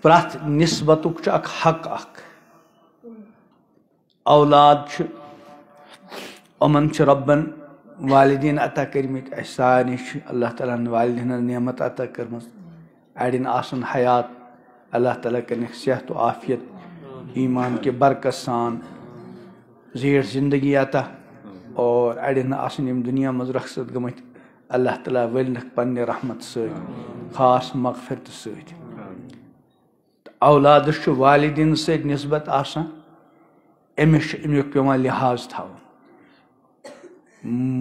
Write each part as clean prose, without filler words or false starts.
پرت نسبتک اک حق اک اولاد امن ربن والدین عطا کرمت سارے اللہ تعالیٰ والدین نعمت عطا کرم اڑین آسن حیات اللہ تعالیٰ کرنک صحت و عافیت ایمان کے برکت سان زیٹھ زندگی عطا اور اڑین آسن یم دنیا مز رخصت گمت اللہ تعالیٰ ولنک پنہ رحمت ست خاص مغفرت ست اولادس والدین ست نسبت آسان امس امیک پیوان لحاظ تھاون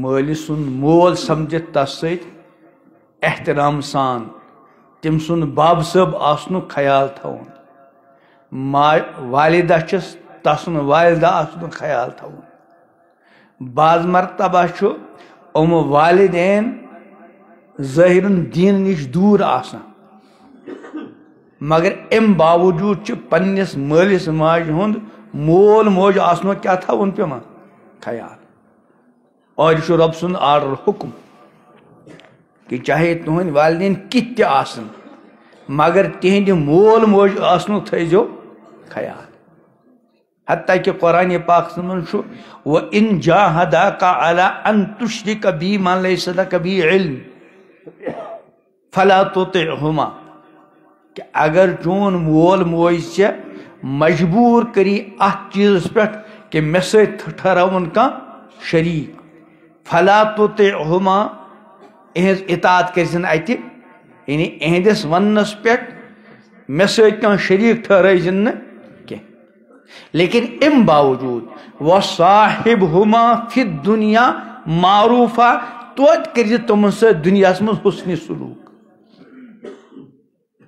مالی سن مول سمجھت تس ست احترام سان تم سن باب صٲب آسنک خیال تھاون والدہ چھس تسن والدہ آسنک خیال تھاون بعض مرتبہ ام والدین ظاہرن دین نش دور آسان مگر ام باوجود پنس مالس ماجہ ہند مول موج آسنو کیا تھاون پیوان خیال اور یہ رب سن آرڈر حکم کہ چاہے تہند والدین کت آسن مگر تہند مول موج آسنو تھیزو خیال حتیٰ کہ قرآن پاک من وَإِن جَاهَدَاكَ عَلَىٰ أَن تُشْرِكَ بِي مَا لَيْسَ لَكَ بِهِ عِلْمٍ فَلَا تُطِعْهُمَا کہ اگر چون مول موج سے مجبور کری ات چیز پہ کہ مے ست ٹھہراون کان شریک فلا تُطِعْهُمَا اہز اطاعت کرزن اتہ یعنی اہندس ونس پہ مے ست کان شریک ٹھہرائزن کی لیکن ام باوجود وَصَاحِبْهُمَا فِي الدُّنْيَا معروفہ توت کرزِ تمن سے دنیا من حسن سلوک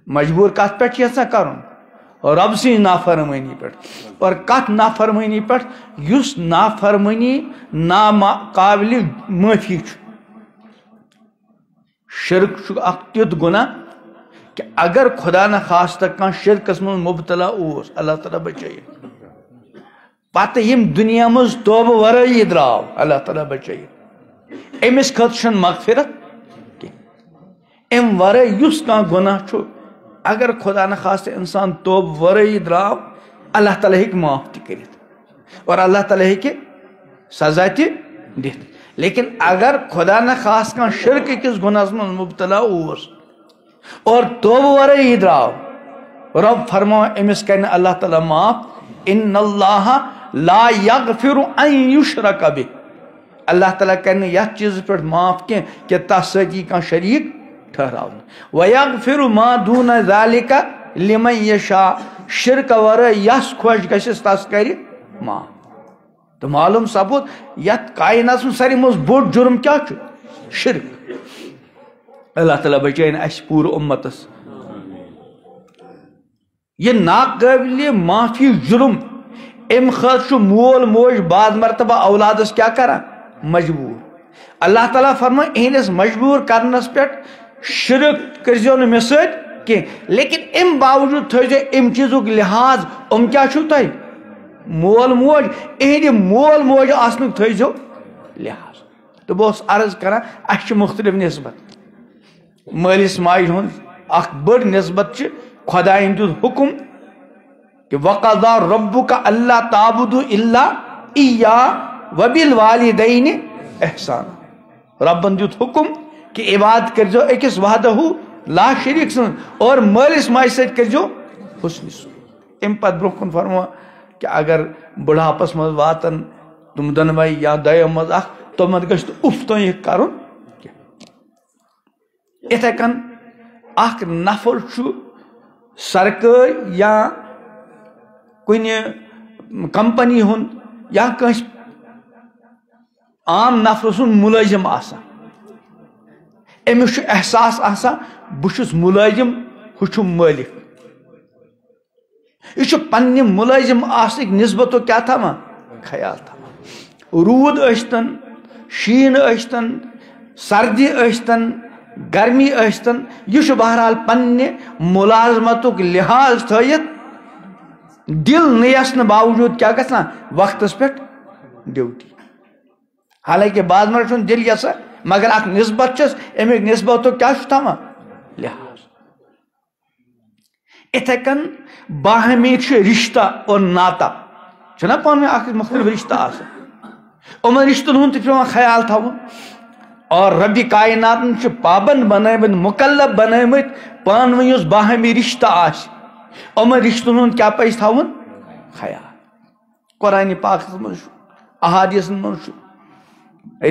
مجبور کت پہ یژھان کرن رب سن نافرمانی پہ اور کت نافرمانی پہ اس نافرمانی ناقابل معافی شرک اخ تیت گناہ کہ اگر خدا نخواستہ کان شرکس من مبتلا اوس اللہ تعالیٰ بچائے پتہ یم دنیا مز توبہ ورٲیی درٛاو اللہ تعالیٰ بچائے امس خٲطرٕ مغفرت ام ورٲے یُس کانٛہہ گناہ چھُ اگر خدا نخواستہ انسان توبہ ورٲیی درٛاو اللہ تعالیٰ ہیٚکہِ معاف تہِ کٔرِتھ اور اللہ تعالیٰ ہیٚکہِ سزا تہِ دِتھ لیکن اگر خدا نخواستہ کانٛہہ شرک أکِس گناہس منٛز مبتلا اوس اور توبہ ورٲیی درٛاو رب فرماو امس کرِ نہٕ اللہ تعالیٰ معاف ان اللہ لا یغفر ان یشرک بہ اللہ تعالیٰ کرِ نہٕ یتھ چیزس پٮ۪ٹھ معاف کینٛہہ کہ تس سۭتۍ یی کانٛہہ شریٖک ٹھہراونہٕ ویغفر ما دوٗن ذالک لمن یشاء شرک ورٲے یس خۄش گژھٮ۪س تس کرِ معاف تو معلوم سپود یتھ کائناتس منٛز ساروی منٛز بوٚڑ جُرم کیٛاہ چھُ شرک اللہ تعالیٰ بچٲیِن اسہِ پوٗرٕ اُمتس یہ ناقابل معافی جرم ام خاطر مول موج بعض مرتبہ اولادس کیا کران مجبور اللہ تعالیٰ فرما اہندس مجبور کرنس پہ شرک کرزو نہ مے ست کی لیکن ام باوجود تھو ام چیزک لحاظ ام کیا چھو تہ مول موج اہند مول موج آسنک تھو لحاظ تو بہت عرض کران اس مختلف نسبت مالس ماجہ ہند اخ بڑ نسبت خدائن دیت حکم کہ وَقَضَى رَبُّكَ أَلَّا تَعْبُدُوا إِلَّا إِيَّاهُ وَبِالْوَالِدَيْنِ إِحْسَانًا ربن دیت حکم کہ عبادت کرجو اکس وحدہ لا شریک سن اور مالس ماجہ سۭتۍ کرجو حسن سلوک ام پتہ برونٛہہ کُن فرما کہ اگر بڑھاپس مز واتن تم دۄنوے یا دۄیو مز اکھ تمن گژھِ نہٕ اُف تام کرُن کینٛہہ یِتھے کٔنۍ اکھ نفر چھُ سرکٲرۍ یا کُنہِ کمپنی ہُنٛد یا کٲنٛسہِ عام نفر سُنٛد مُلٲزِم آسان أمِس چھُ احساس آسان بہٕ چھُس مُلٲزِم ہُہ چھُ مٲلِک یہِ چھُ پننہِ مُلٲزِم آسنٕکۍ نسبتُک کیٛاہ تھاوان خیال تھاوان روٗد ٲسۍتن شیٖن ٲسۍتن سردی ٲسۍتن گرمی ٲسۍتن یہِ چھُ بہرحال پننہِ مُلازمتُک لحاظ تھٲیِتھ دل نیسنہٕ باوجوٗد کیٛاہ گژھان وقتس پٮ۪ٹھ ڈیوٹی حالانکہ بعض مرد چھُنہٕ دل یژھان مگر اکھ نسبت چھس امیُک نسبتُک کیٛاہ چھُ تھاوان لحاظ اتھے کن باہمی رشتہ اور ناتا چھنا پانوی اکھ مختلف رشتہ آسان یمن رشتن ہند تہ پیوان خیال تھاون اور رب کائنات چھ پابند بنٲیمٕتۍ مکلف بنٲیمٕتۍ پانوی یُس باہمی رشتہ آسہِ یمن رشتن ہند کیا پزِ تھاون خیال قرآن پاکس مز احادیث مز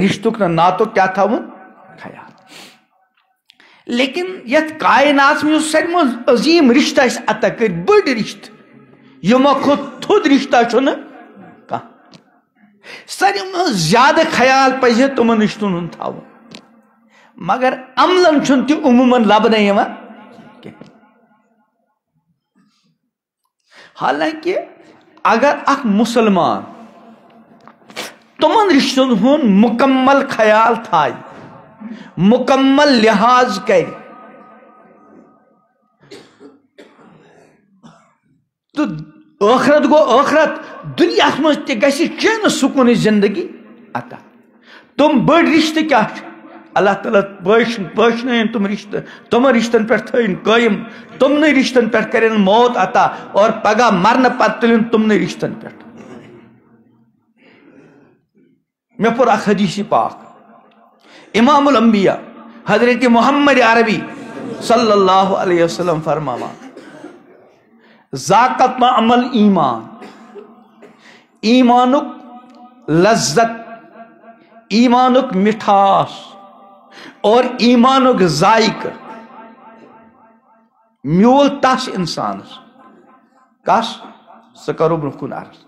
رشتک ناتک کیا تھاون خیال لیکن یت کائنات میں ساری من عظیم رشتہ اس عطا کر بڑ رشتہ یمو کھت تھود رشتہ چھن کھانا ساری من زیادہ خیال پزِ تمن رشتن ہند تھاون مگر عملن چھن تہ عموماً لبنہ یوان حالانکہ اگر اخ مسلمان تمن رشتن ہند مکمل خیال تھائے مکمل لحاظ کر تو آخرت گو آخرت دنیا مز تہ گژھِ چین سکون زندگی عطا تم بڑ رشتہ کیا اللہ تعالیٰ پٲشنٲیِن تم رشتہ تمن رشتن پہ تھٲیِن قٲیِم تمنے رشتن پہ کرن موت عطا اور پگہ مرن پتہ تُلن تمنے رشتن پہ مے پور اکھ حدیث پاک امام الانبیاء حضرت محمد عربی صلی اللہ علیہ وسلم فرماوان ذاقت عمل ایمان ایمانک لذت ایمانک مٹھاس اور ایمانک ذائقہ میول تس انسانس کس سہ کرو برہ کن عرض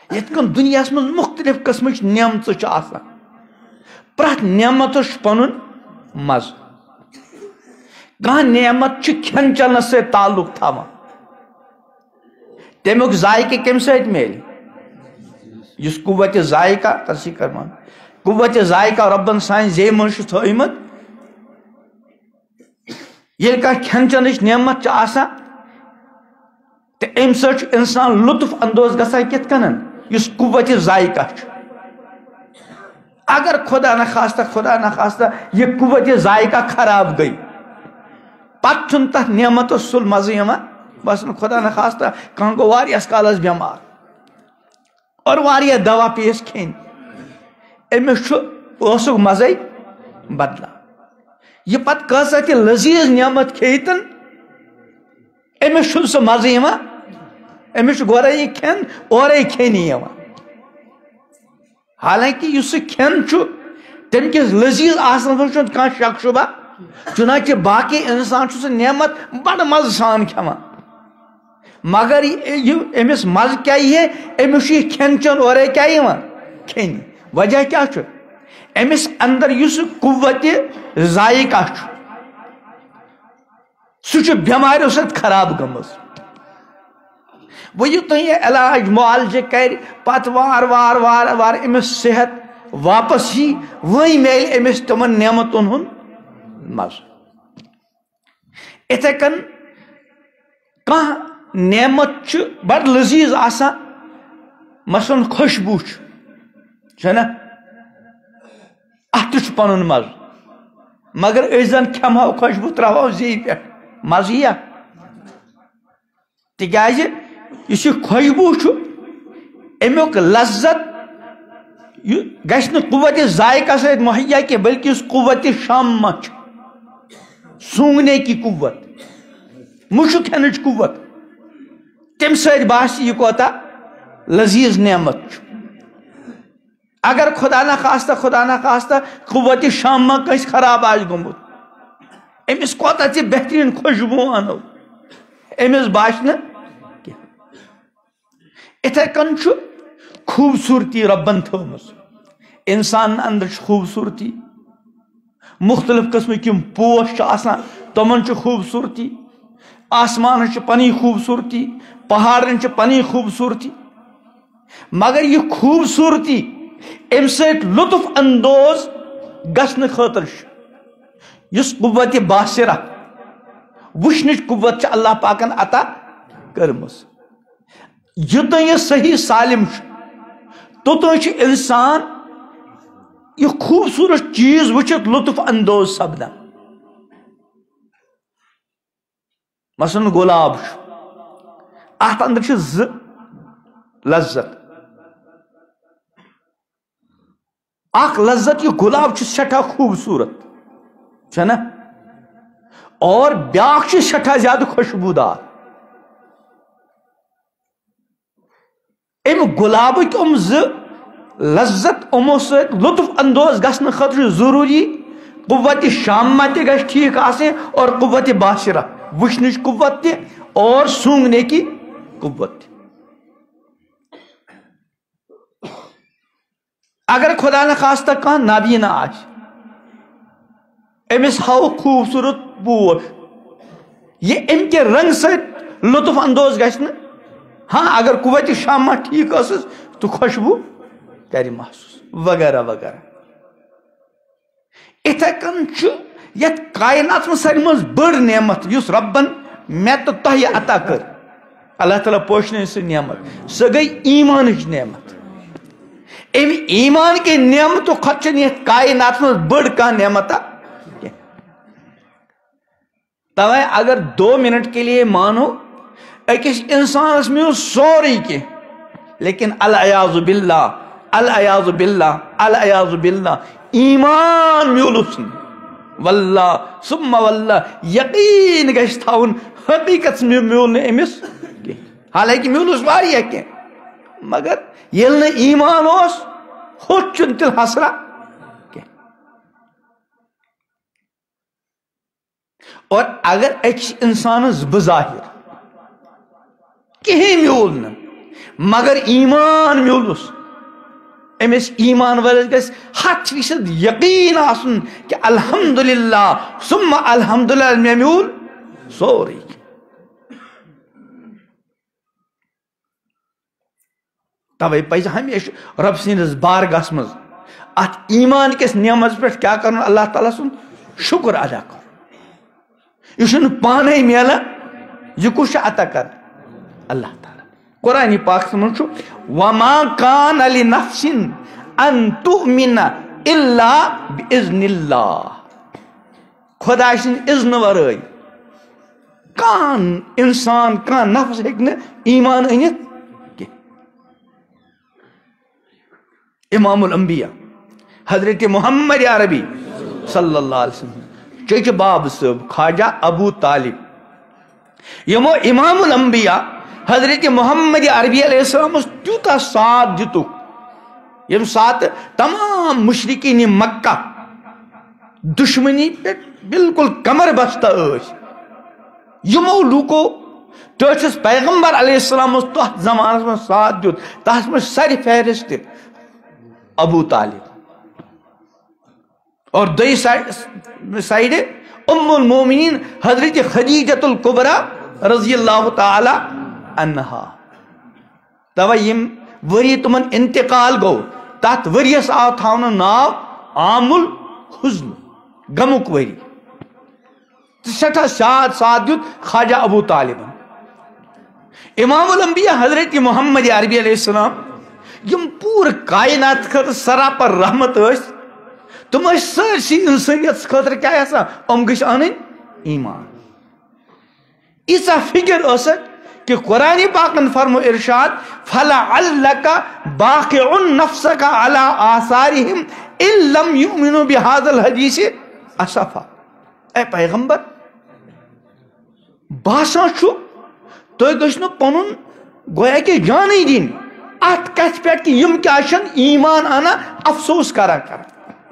یت کن دنیا من مختلف قسمچ نعمت آسان پرت نعمتس پنن مز کھانا نعمت کھین چنس سے تعلق تھاوان تمیک ذائقہ کم سۭتۍ میلہِ یس قوت ذائقہ ترسی کرمان قوت ذائقہ ربن سان زی من تھٲیمٕژ ییٚلہِ کانٛہہ کھین چنٕچ نعمت آسان تو ام سۭتۍ چھُ انسان لطف اندوز گژھان کِتھ کٔنن یس قوت ذائقہ چھُ اگر خدا نخواستہ یہ قوت ذائقہ خراب گئی پتہ چھُنہٕ تتھ نعمتس سُل مزٕ یِوان بس خدا نخواستہ کانٛہہ گوٚو واریاہس کالس بیمار اور واریاہ دوا پیس کھیٚنۍ أمِس چھُ ٲسُک مزے بدلان یہ پتہ کۭژاہ تہِ لذیذ نعمت کھیٚیتن أمِس چھُنہٕ سُہ مزٕ یِوان أمِس چھُ گۄڈے یہِ کھٮ۪ن اورے کھیٚنہِ یِوان حالانکہ اس کھین تم کس لذیذ آسن من کھانا شک شبہ چنانچہ باقی انسان سہ نعمت بڑ مزہ سان کھیوان مگر امس مزہ کیا یہ امس یہ کھین چین اورے کیا کھین وجہ کیا امس اندر اس قوت ذائقہ سہ بیماریوں سۭتۍ خراب گٔمٕژ وہ یوتن یہ علاج معالجہ کر پتہ وار وار وار وار امس صحت واپس ہی وہی میل امس تمن نعمتن ہند مزہ اتھے کن کانٛہہ نعمت بڑ لذیذ آسان مثلاً خوشبو چھنا اتھ تہ پنن مزہ مگر أسۍ زن کھیمو خوشبو تراوو زی پہ مزہ ییا تکیازِ اس خوشبو امیک لذت گژھِ نہٕ قوت ذائقہ سۭتۍ مہیا کی بلکہ اس قوت شامہ سونگنے کی قوت مشک کھینٕچ قوت تمہِ سۭتۍ باسہِ یہِ کوتاہ لذیذ نعمت اگر خدا نخواستہ قوت شامہ کٲنٛسہِ خراب آسہِ گوٚمُت أمِس کوتاہ تہِ بہتریٖن خوشبو انو أمِس باسہِ نہٕ اتھے کن خوبصورتی ربن تھٲومٕژ انسان اندر خوبصورتی مختلف قسمک یم پوش آسان تمن خوبصورتی آسمان پنی خوبصورتی پہاڑن پنی خوبصورتی مگر یہ خوبصورتی ام سۭتۍ لطف اندوز گژھنہٕ خٲطرٕ یُس قوت باصرہ وٕچھنٕچ قوت اللہ پاکن عطا کٔرمٕژ یوتن یہ صحیح سالم توتن انسان یہ خوبصورت چیز وچھت لطف اندوز سپدان مثلاً گلاب ات اندر چھ ز لذت اخ لذت یہ گلاب چھ سٹھا خوبصورت چھنا اور بیاکھ چھ سٹھا زیادہ خوشبودار ام گلابک ام ز لذت امو سۭتۍ لطف اندوز گژھنہٕ خٲطرٕ ضروری قوت شامہ تہ گژھِ ٹھیک آسٕنۍ اور قوت باصرہ وچھنٕچ قوت تہ اور سونگنے کی قوت تہ اگر خدا نخواستہ کانٛہہ نابینا آسہِ أمِس ہاو خوبصورت پوش یہ امہِ کہِ رنگ سۭتۍ لطف اندوز گژھِ نہٕ ہاں اگر قوت شامہ ٹھیک ٲسٕس تو خوشبو کرِ محسوس وغیرہ وغیرہ اتھے کن یت کائنات میں ساری مز بڑ نعمت یس ربن میں تو تہ عطا کر اللہ تعالیٰ پوشنے سے نعمت سہ گئی ایمان نعمت ام ایمان کے نعمتوں خطن یہ کائنات میں بڑ کا نعمت توے اگر 2 منٹ کے لیے مانو اکس انسانس میں سوری کی لیکن العیاذ باللہ العیاذ باللہ العیاذ باللہ ایمان میولس واللہ ثم واللہ یقین گژھِ تھاون حقیقت میول نہ امس حالانکہ میولس واریاہ کی مگر ییٚلہِ نہٕ ایمان اوس ہوٚت چھُنہٕ تیٚلہِ حسرا اور اگر أکِس انسانس بظاہر کہین میول نہ مگر ایمان میولس امس ایمان والس گژھِ 100% یقین آسن کہ الحمدللہ ثم الحمدللہ مے میول سورُے توے پزِ ہمیشہ رب سٕنٛدِس بارگاہس منٛز اتھ ایمان کِس نعمتس پٮ۪ٹھ کیاہ کرُن اللہ تعالیٰ سُنٛد شکر ادا کرُن یہ چھُنہٕ پانے میلان یہ کُس چھُ عطا کران اللہ تعالیٰ قرآن پاکس منٛز چھُ وما کان لنفس ان تؤمن الا باذن اللہ خدا سٕنٛدِ اذن ورٲے کانٛہہ انسان کانٛہہ نفس ہیٚکہِ نہٕ ایمان أنِتھ امام الانبیاء حضرت محمد عربی صلی اللہ علیہ وسلم چچ باب صاحب خواجہ ابو طالب یمو امام الانبیاء حضرت محمد عربی علیہ السلام تیوتا ساتھ دتک یم ساتھ تمام مشرقین مکہ دشمنی پہ بالکل کمر بستہ ٲسۍ یمو لوکو تس پیغمبر علیہ السلام تس زمانس میں ساتھ دیت تس میں سر فہرست ابو طالب اور دئی سائڈ ام المومنین حضرت خدیجۃ الکبریٰ رضی اللہ تعالی عنہا توے یم وری تمن انتقال گو تات وریس آو تھاونہٕ ناو عام الحزن غمک وری سٹھا ساتھ دیت خواجہ ابو طالب امام الانبیاء حضرت محمد عربی علیہ السلام یم پور کائنات خاطر سراپر رحمت ٲسۍ تم ٲسۍ سٲرسٕے انسٲنیت خاطر کیاہ آسان ام گٔژھۍ انٕنۍ ایمان ایٖژاہ فکر ٲسکھ کہ قرآن پاکن فرمو ارشاد فلعلک باخع نفسک علی آثارہم ان لم یؤمنوا بہذا الحدیث اسفا اے پیغمبر باسان چھُ تُہۍ گٔژھِو نہٕ پنُن گویا کہ جانٕے دِنۍ ات کتھ پہ کہ یم کیا ایمان آنا افسوس کران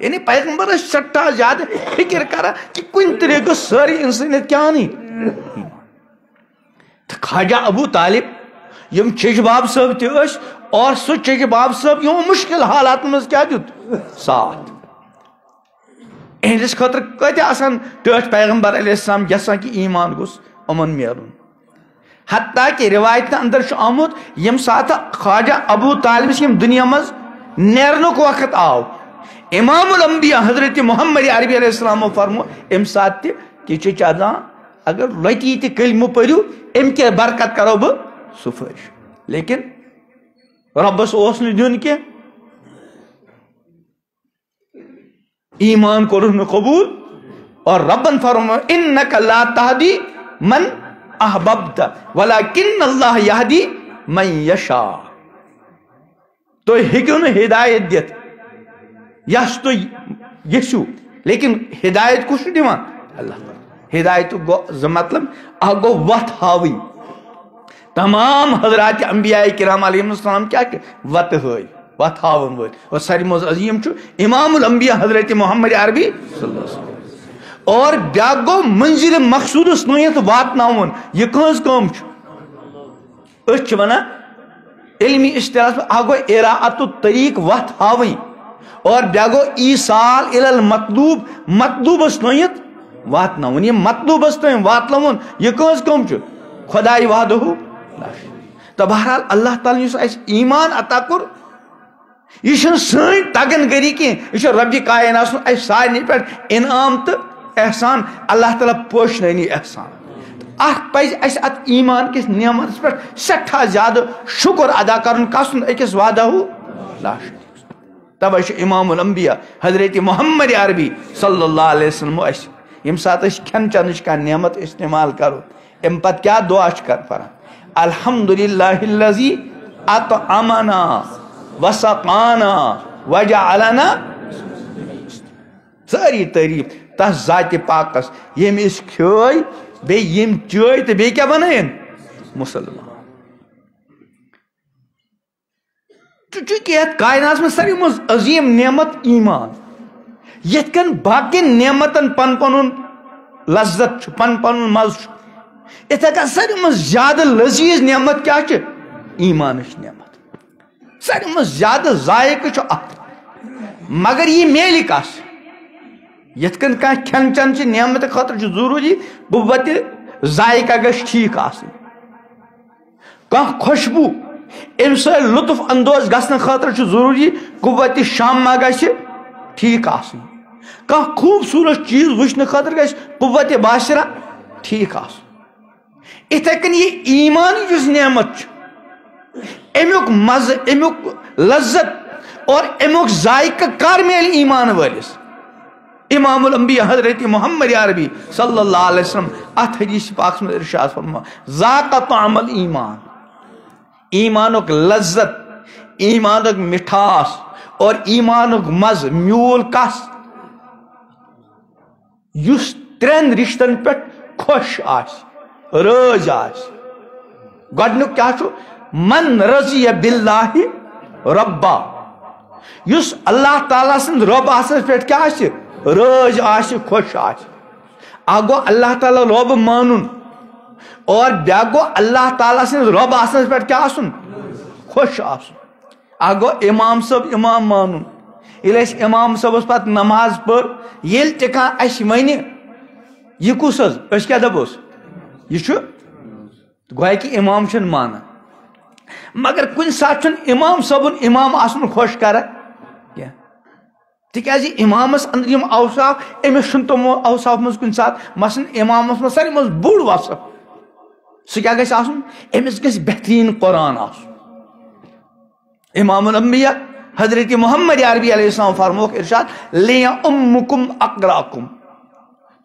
یعنی پیغمبر سٹھا زیادہ فکر کران کہ کن طریقہ ساری انسانیت کیا نہیں خواجہ ابو طالب یم چچ باب صاحب تس اور سہ چچ باب صاحب یم مشکل حالات مز کیا دیت ساتھ اہندس خاطر کتہ آسان ٹھٹھ پیغمبر علیہ السلام یژھان کہ ایمان گوس امن میلن حتیٰ کہ روایت اندر آمت یم سات خواجہ ابو طالب یم دنیا مز نیرنک وقت آو امام الانبیاء حضرت محمد عربی علیہ السلام فرمو ام سات تہ کہ چچا اگر لتی تہ کلمہ پریو ام کے برکت کرو بہ سفارش لیکن ربس اوس نہ دیون کی ایمان کورن قبول اور ربن فرمو انک لا تہدی من احببت ولکن اللہ یہدی من یشاء. تو ہیکو نہ ہدایت دت یس تو یسو لیکن ہدایت کس دیوان اللہ. ہدایت گو مطلب گو وت ہاوی. تمام حضرات انبیاء کرام علیہ السلام کیا کہ وت ہائی وت ہاون ول. اور ساری مز عظیم امام الانبیاء حضرت محمد عربی صلی اللہ علیہ وسلم. اور بیا گو منزل مقصود سنت واتناون. یہ کہز کام اس ونان علمی اشتراح گو اراعت الطریق وت ہاوی. اور بیا گو ایصال الی المطلوب مطلوب سنت واتناون. یہ مطلوب تم واتناون یہ کہز کام خدائی وحدہ. تو بہرحال اللہ تعالیٰ اس ایمان عطا کور یہ سن تگن گری کی یہ رب کائنات سن اس سارے پہ انعام تو احسان. اللہ تعالیٰ پوشنی احسان. ات پز اس ات ایمان کس نعمت پہ سٹھا زیادہ شکر ادا کرن کسن اکس وعدہ لا شریک. تب امام الانبیاء حضرت محمد عربی صلی اللہ علیہ وسلم اس یم سات کھین چنچ کا نعمت استعمال کرو ام پت کیا دعا کر پران الحمدللہ الذی اطعمنا وسقانا وجعلنا. ساری تعریف تس ذات پاکس یم اس کھوئی بے یم چوئی تو بے کیا بنائیں مسلمان. چونکہ کائنات میں ساری مز عظیم نعمت ایمان. یت کن باقی نعمتن پن پن لذت پن پن مز اتھے کن ساری مز زیادہ لذیذ نعمت کیا ایمان نعمت. ساری مز زیادہ ذائقہ مگر یہ میلی کس یت کن کھین چن چھ نعمت خاطر ضروری قوت ذائقہ گھس ٹھیک آسن. خوشبو ام سے لطف اندوز گھن خاطر ضروری قوت شامہ گھس ٹھیک آسن. خوبصورت چیز وچھنے خاطر گھس قوت باشرہ ٹھیک آسن. اتھے کن یہ ایمان جس نعمت امیک مزہ امیک لذت اور امیک ذائقہ کر میل ایمان والس. امام الانبیاء حضرت محمد عربی صلی اللہ علیہ وسلم ات حدیث پاک میں ارشاد فرما ذاق طعم الایمان. ایمانک لذت ایمانک مٹھاس اور ایمانک مز میول کس یس ترین رشتن پہ خوش آس رٲض آس. گۄڈنیُک کیا چھُ من رضی باللہ ربا. یس اللہ تعالیٰ سند رب آسنس پہ کیا آس رٲض آس خوش آس. اکھ گو اللہ تعالیٰ رب مانن اور بیا گو اللہ تعالیٰ سند رب آسنس پہ کیا آسن خوش آسن. اکھ گو امام صاحب امام مانن. ییٚلہِ أسۍ امام صٲبس پتہٕ نماز پٔر ییٚلہِ تہِ کانٛہہ اَسہِ وَنہِ یہِ کُس حظ أسۍ کیٛاہ دپوس یہ چھُ گویا کہ امام چھُنہٕ مانان. مگر کُنہِ ساتہٕ چھُنہٕ امام صٲبُن امام آسُن خۄش کران کینٛہہ تِکیٛازِ امامس انٛدر یِم اوصاف أمِس چھُنہٕ تِمو اوصاف منٛز کُنہِ ساتہٕ مثلاً امامس منٛز ساروی منٛز بوٚڑ وصف سُہ کیٛاہ گژھِ آسُن أمِس گژھِ بہتریٖن قرآن آسُن. امام الانبیاء حضرت محمد عربی علیہ السلام فرموک ارشاد لیَؤمُّکُم اقراکُم.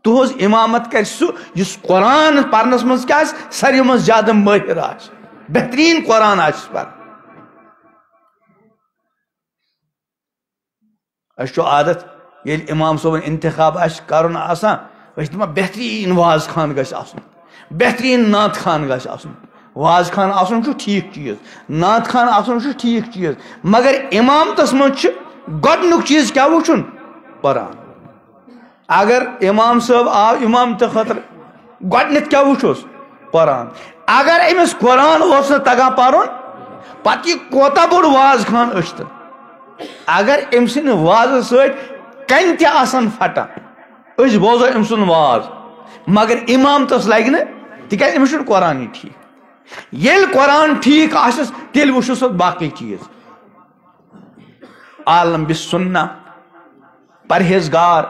تہذ امامت کر سہ اس قرآن پرنس مز کیا ساروی مز زیادہ ماہر آس بہترین قرآن آس پر. اس عادت یل امام صبن انتخاب آس کرن آسان اس دپان بہترین واز خان گژھِ آسن بہترین نعت خان گژھِ آسن. واز خان آسن چھُ ٹھیک چیز نعت خان آسن چھُ ٹھیک چیز مگر امامتس مز چھُ گۄڈنیُک چیز کیا وٕچھُن قرآن. اگر امام صاحب آو امام تہ خاطر گۄڈنیتھ کیا وٕچھوس قرآن. اگر أمس قرآن اوس نہٕ تگان پرُن پتہٕ یہِ کوتاہ بوٚڑ واز خان ٲسۍتن اگر أمۍ سٕنٛدِ وازٕ سۭتۍ کنہِ تہِ آسن پھٹان أسۍ بوزو أمۍ سُنٛد واز مگر امامتس لگہِ نہٕ تِکیٛازِ أمِس چھُنہٕ قرآنٕے ٹھیک. ییٚلہِ قرآن ٹھیک آسٮ۪س تیٚلہِ وٕچھُس باقٕے چیٖز. عالم بالسنہ پرہیزگار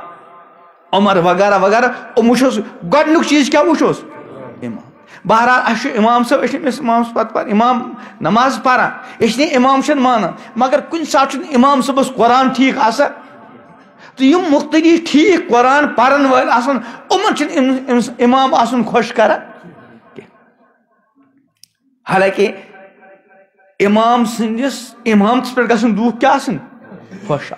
عمر وغیرہ وغیرہ وٕچھوس گۄڈنیُک چیٖز کیٛاہ وٕچھوس امام. بہرحال اَسہِ چھُ امام صٲب أسۍ چھِ أمِس امامس پتہٕ امام نماز پران أسۍ چھِ امام چھِنہٕ مانان مگر کُنہِ ساتہٕ چھُنہٕ امام صٲبس قرآن ٹھیک آسان تہٕ یِم مختلف ٹھیک قرآن پرن وٲلۍ آسان یِمن چھُنہٕ أمِس امام آسُن خۄش کران کینٛہہ. حالانکہ امام سندس امامتس پہ گھن لوگ کیا خوش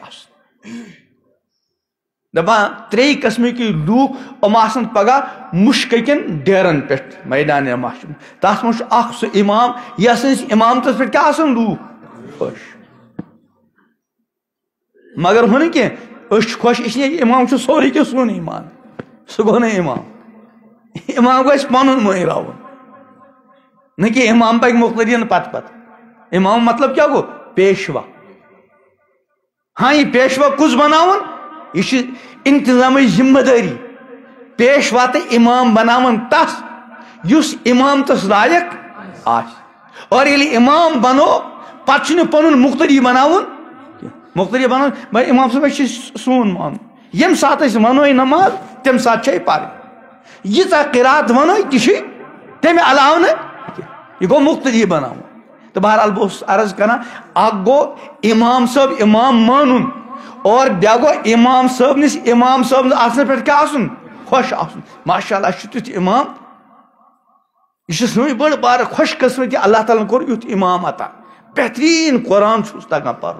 دپان ترے قسمک لوگ ام پگہ مشک کن ڈیرن پہ میدان محشر تس من سہ امام یس امامتس پہ کیا لوگ خوش مگر ہو کی خوش اس امام سوری کہ سون ایمان سہ گو نا امام گھس پن مہراون نہ کہ امام پکہ مقتدین پتہ امام مطلب کیا گو پیشوا ہاں یہ پیشوا کس بناون یہ انتظام ذمہ داری پیشوا تو امام بناون تس یس امام تس لائق اور یل امام بنو پتہ پن مقتدی بناون مقتدی بناون بھائی امام صاحب سون مان یم سات ونو نماز تم سات پڑھ ییژہ قرات ونو تہ تمہ علاوہ یہ گو مقتدی بناون تو بہرحال بہت عرض کرنا اخ گو امام صاحب امام مانن اور بیا گو امام صاحب نس امام صاحب آسن پہ کیا آسن خوش آسن ماشاء اللہ تیت امام یہ سن بڑ بار خوش قسمتی اللہ تعالیٰ کور یت امام عطا بہترین قرآن تگان پڑھ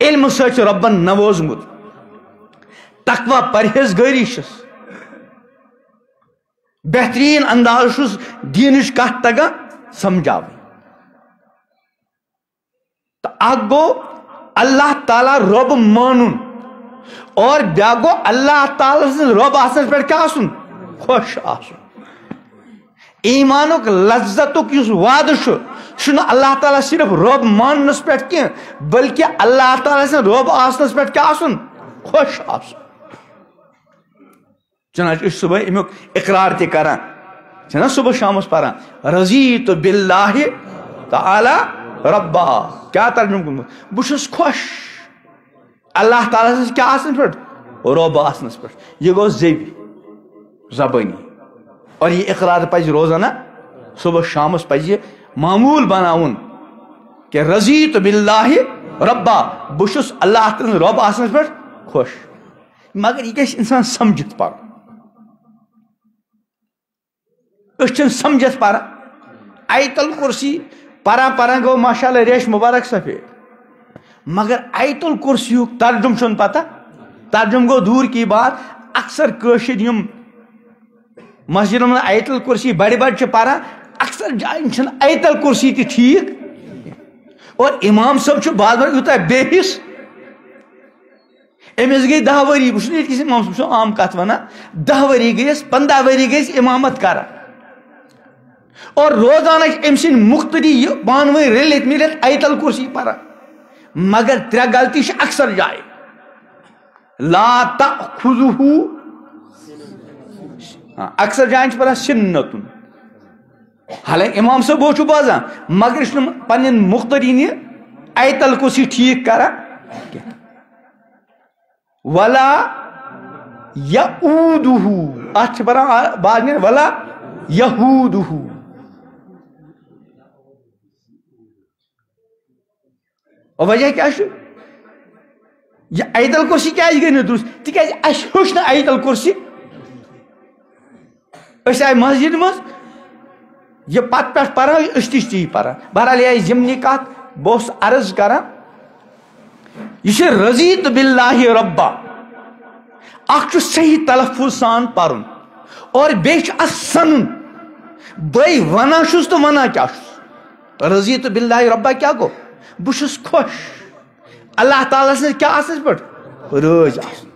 علم سچ ربن نوازمت تقوی پرہیزگاری بہترین انداز دینچ کت تگان سمجھا تو اخ گو اللہ تعالیٰ رب مانن اور بیا گو اللہ تعالیٰ سن رب آسن پہ کیا آسن خوش آسن ایمانک لذتک اس وعدہ چھُنہٕ اللہ تعالیٰ صرف رب ماننس پہ کی بلکہ اللہ تعالیٰ سن رب آسنس پہ کیا آسن خوش آسن چنانچہ اس صبح امیک اقرار تہ کران چھنا صبح شامس پران رضیت باللہ تعالی ربا کیا ترجمہ کرمت بہت خوش اللہ تعالیٰ سے کیا آسن پہ رب آسنس پہ یہ گو زبانی اور یہ اقرار پز روزانہ صبح شامس پز معمول بناون کہ رضیت باللہ ربا بہت اللہ تعالیٰ رب آسنس پہ خوش مگر یہ گژھِ انسان سمجھت پرن سمجھت پارا آیت الکرسی پارا گو ماشاء اللہ ریش مبارک سفید مگر آیت الکرسی ترجم چھن پتہ ترجم گو دور کی بات اکثر کشر یم مسجد میں آیت الکرسی بڑی بڑی پارا اکثر جائن چھن آیت الکرسی تہ ٹھیک اور امام صاحب بعض بار یوتہ بے حص امس گئی 10 ؤری بہ چھس امام صاحب عام کت ونان 10 ؤری گیس 15 ؤری گیس امامت کران اور روزانہ ام سن مقتدی پانوی رلت ملت آیت الکرسی پران مگر ترے غلطی اکثر جائے لا تأخذہ اکثر جائیں پران سنتن حالانکہ امام صاحب وہ بوزان مگر اس پن مقتدی نے آیت الکرسی ٹھیک کران ولا یعودہ ات پران بعد ولا یہودہ اور وجہ کیا یہ آیت الکرسی کیا گئی نا درست تکیاز اس ہوش نا آیت الکرسی اس آئی مسجد مز یہ پت پہ پران اس تی پران بہرحال یہ ضمنی کت بہت عرض کران یہ رضیت باللہ ربا اخ صحیح تلفظ سان پرن اور بیچ سنن بھائی ونان چھس تو ونان کیا رضیت باللہ ربا کیا گو بہت خوش اللہ تعالیٰ سے کیا آسنس پہ روز آسن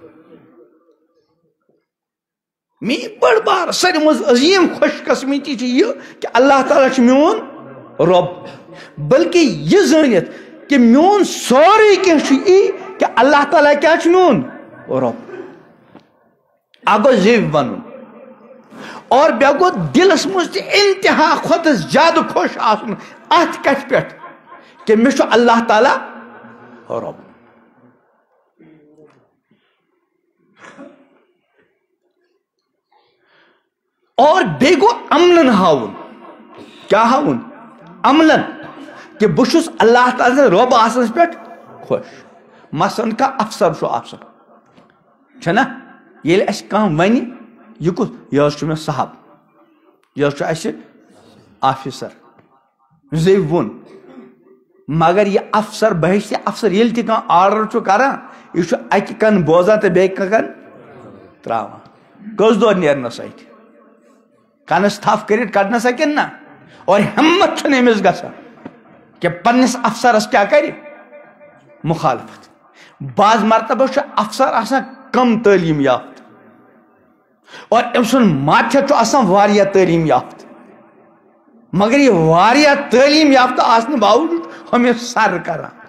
می بڑ بار سر مز عظیم خوش قسمتی یہ کہ اللہ تعالیٰ میون رب بلکہ یہ زانیت کہ میون سوری کی کہ اللہ تعالیٰ کیا میون رب اگو زیو بنن اور بیا گو دلس مز انتہا خود زیادہ خوش آسن ات کت پہ کہ میں اللہ تعالیٰ رب اور بے گو عملن ہاون کیا ہاون عملن کہ بشس اللہ تعالیٰ سے رب آسنس پہ خوش مثلا کا افسر شو افسر چھنا یل اس کام ونی یہ کس یہ میں صاحب یہ اس آفیسر زی ون مگر یہ افسر بحث افسر یل تہ آرڈر کران یہ اکہ کن بوزان تو بیٚیہِ کن تراوان کٔژ دۄہ نیرنس اتہِ کنس تھپھ کٔرِتھ کڑنس کن نا اور ہمت چھنہٕ أمِس گژھان کہ پننس افسرس کیا کرِ مخالفت بعض مرتبہ چھُ افسر آسان کم تعلیم یافتہ اور أمۍ سُنٛد ماتھیت چھُ آسان واریاہ تعلیم یافتہ مگر یہ واریاہ تعلیم یافتہ آسنہٕ باوجود ہمیں سر کران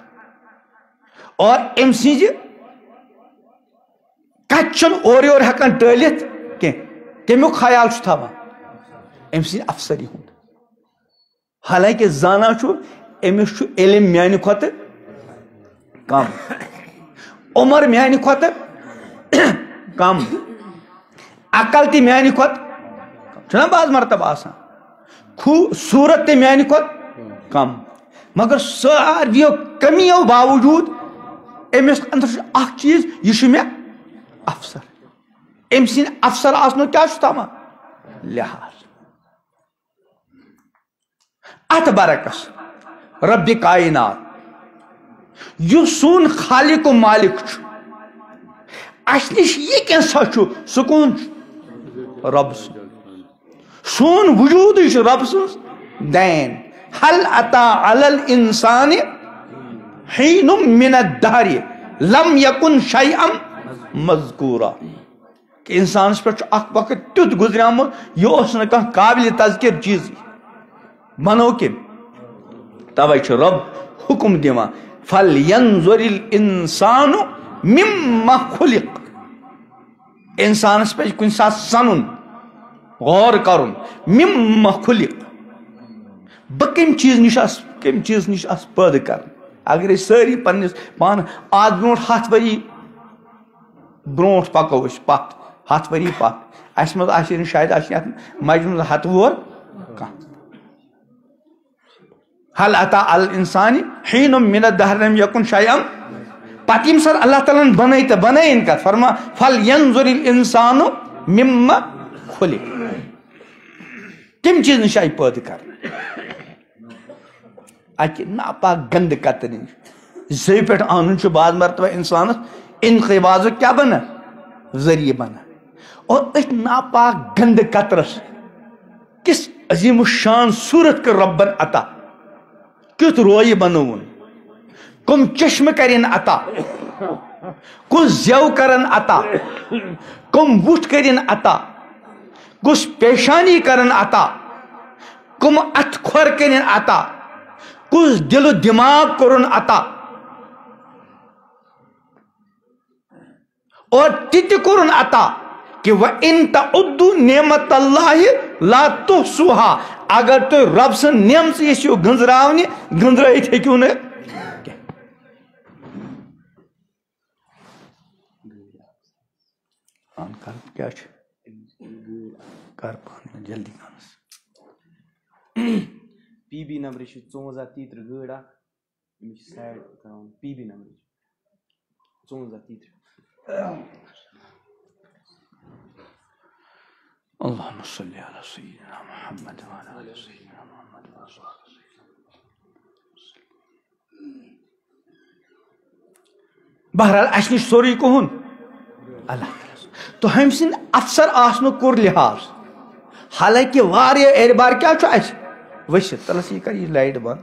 اور أمۍ سٕنٛزِ کتھ چھُنہٕ اورٕ یورٕ ہٮ۪کان ٹٲلِتھ کینٛہہ کمیُک خیال چھُ تھاوان أمۍ سٕنٛدِ افسری ہُنٛد حالانکہ زانا چھُ أمِس چھُ علم میانہِ کھۄتہٕ کم عمر میانہِ کھۄتہٕ کم عقل تہِ میانہِ کھۄتہٕ چھُنہ بعض مرتبہ آسان خوٗبصوٗرت تہِ میانہِ کھۄتہٕ کم مگر ساروِیو کمیو باوجوٗد أمِس اندر چھُ اکھ چیٖز یہِ چھُ مےٚ افسر أمۍ سٕنٛدِ افسر آسنُک کیٛاہ چھُ تھاوان لحاظ اتھ برعکس رب کائنات یُس سون خالق و مالک چھُ اسہِ نِش یہِ کینٛژھا چھُ سُہ کون چھُ رب سُنٛد سون وجوٗدٕے چھُ رب سٕنٛز دین هل اتا علی الانسان حین من الدہر لم یکن شیئا مذکورا کہ انسانس پہ اخ وقت تیت گزریامت یہ اوس نہ کانٛہہ قابل تذکر چیز بنو کم توے چھ رب حکم دِوان فلینظر الانسان مما خلق انسانس پہ کُنہِ ساتہٕ سنُن غور کرُن مما خلق بہٕ کمہِ چیٖز نِش پٲدٕ کران اگر أسۍ سٲری پننس پان آز برونٛٹھ 100 ؤری برونٛٹھ پکو أسۍ پتھ 100 ؤری پتھ اسہِ منٛز آسہِ نہٕ شاید آسہِ یتھ مجہِ منٛز 100 وُہر کانٛہہ هل اتا الانسان حین من الدہر لم یکن شیئا پتہٕ ییٚمہِ ساتہٕ اللہ تعالیٰ ہن بنٲے تہٕ بنٲیِن کتھ فرما فلینظر الانسان مما خلق کمہِ چیٖز نِش آیہِ پٲدٕ کرنہٕ اکہ ناپاک گندٕ کترِ نِش زیٚوِ پٮ۪ٹھ انُن چھُ بعض مرتبہ انسانس انقباضُک کیاہ بنان ذریعہ بنان اور أتھۍ ناپاک گندٕ قطرس کس عظیم الشان صورت کٔر ربن عطا کیُتھ رویہِ بنووُن کم چشمہ کرن عطا کُس زیو کرن عطا کم وُٹھ کرن عطا کُس پیشانی کرن عطا کم اتھ کھور کرن عطا کُس دل و دماغ کرن عطا اور تِتہِ کوٚرُن عطا کہ وَإِن تَعُدُّوا نِعمَتَ اللہِ لَا تُحْصُوهَا اگر تُہۍ رب سٕنٛز نعمژٕ یژھِو گٔنٛزراونہِ گٔنٛزرٲیِتھ ہیٚکِو نہٕ کیٛاہ چھُ کر پانہٕ جلدی کانس پی بی نمبر چھُ 5430 گٲڑۍ اکھ أمِس چھِ سایڈ تراوُن پی بی نمبر 5430 اللهم صل على سيدنا محمد وعلى آل سيدنا محمد وأزواج بہرحال اسہِ نِش سورُے کُہُنٛد اللہ تعالیٰ تو ہُمہِ سٕنٛدِ افسر آسنُک کوٚر لحاظ حالانکہ واریاہ اعتبار کیٛاہ چھُ اَسہِ ؤسِتھ تلس یہ کر یہ لائٹ بند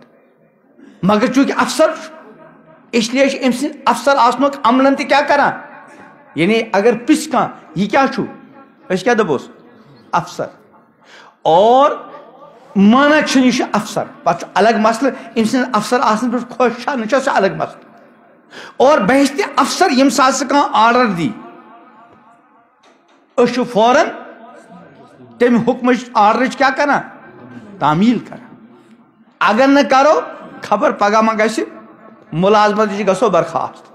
مگر چونکہ افسر اس لیے أمۍ سٕنٛدِ افسر آسنُک عملن تہِ کیٛاہ کران یعنی اگر پِژھ کانٛہہ یہِ کیٛاہ چھُ أسۍ کیٛاہ دپوس افسر اور مانا چھُنہٕ یہِ چھُ افسر پتہٕ چھُ الگ مسلہٕ أمۍ سٕنٛدِ افسر آسنہٕ پٮ۪ٹھ خۄش چھا نہ چھا سُہ الگ مسلہٕ اور بہشتہِ افسر ییٚمہِ ساتہٕ سُہ کانٛہہ آرڈر دی أسۍ چھِ فوراً تمہِ حُکمٕچ آرڈرٕچ کیٛاہ کران تعمیل کران اگر نہ کرو خبر پگہ ما گژھِ ملازمت نِش گژھو برخاست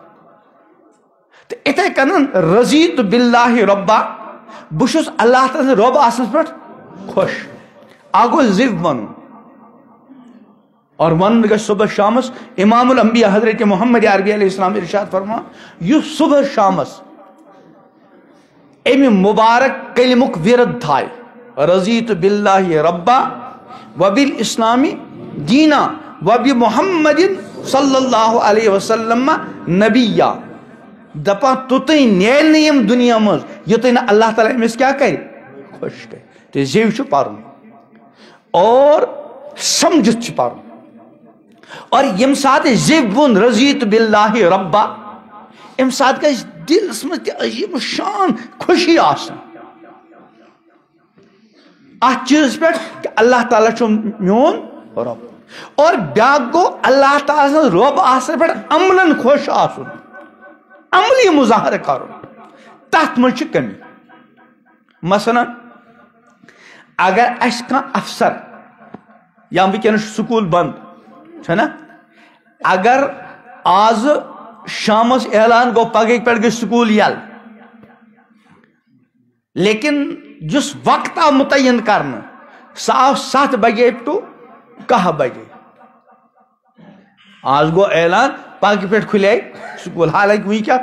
تہٕ اِتھے کٔنن رضیت باللہ ربا بہٕ چھُس اللہ تعالیٰ سٕنٛدِ رۄب آسنس پٮ۪ٹھ خۄش اکھ گوٚو زِو ونُن اور ونُن گژھِ صبح شامس امام الانبیاء حضرت محمد عربی علیہ السلام ارشاد فرمان یُس صبح شامس امہِ مبارک کلمُک ورد تھایہِ رضیت باللہ ربا وبالاسلام دینا وبمحمد صلی اللہ علیہ وسلم نبیہ دپان توتین نیل نیم دنیا مز یوتین اللہ تعالیٰ امس کیا کرے خوش کرے تو زیو چھ پرن اور سمجھت پرن اور یم سات زیون رضیت باللہ ربا ام سات گژھِ دلس مز عجیب شان خوشی آسن ات چیز پہ کہ اللہ تعالیٰ چھ میون رب اور بیاکھ گو اللہ تعالیٰ سن رب آسن پہ عملن خوش آسن عملی مظاہرہ کرن تحت من چھ کمی مثلا اگر اس کا افسر یا ونکین سکول بند چھنا اگر آز شامس اعلان گو پگہ پہ گئی سکول یل لیکن جس وقت آو متعین کرنا سہ آو 7 بجے ٹو 10 بجے آج گو اعلان پگہ پہ کھلے سکول حالانکہ وی کیا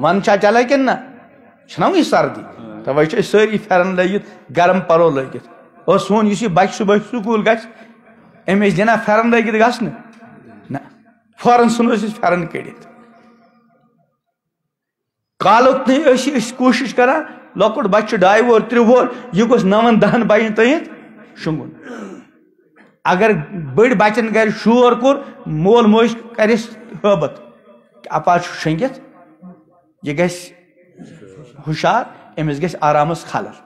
ون چا چلا کن نا چھنا وی سردی توے چھ ساری پھرن لگت گرم پلو لگت اور سون اس بچہ صبح سکول گھس امس دینا پھرن لگت گھسن نہ فوراً سن پھرن کڑت کالک نہیں کوشش کران لۄکُٹ بچہ 2 وُہُر 3 وُہُر یہ گوٚژھ 9-10 بجن تانٮ۪تھ شونگُن اگر بٔڑۍ بچن گھر شور کوٚر مول موج کرس ہٲبت اپاز چھُ شٔنگِتھ یہ گژھِ ہُشار أمِس گژھِ آرامس خلل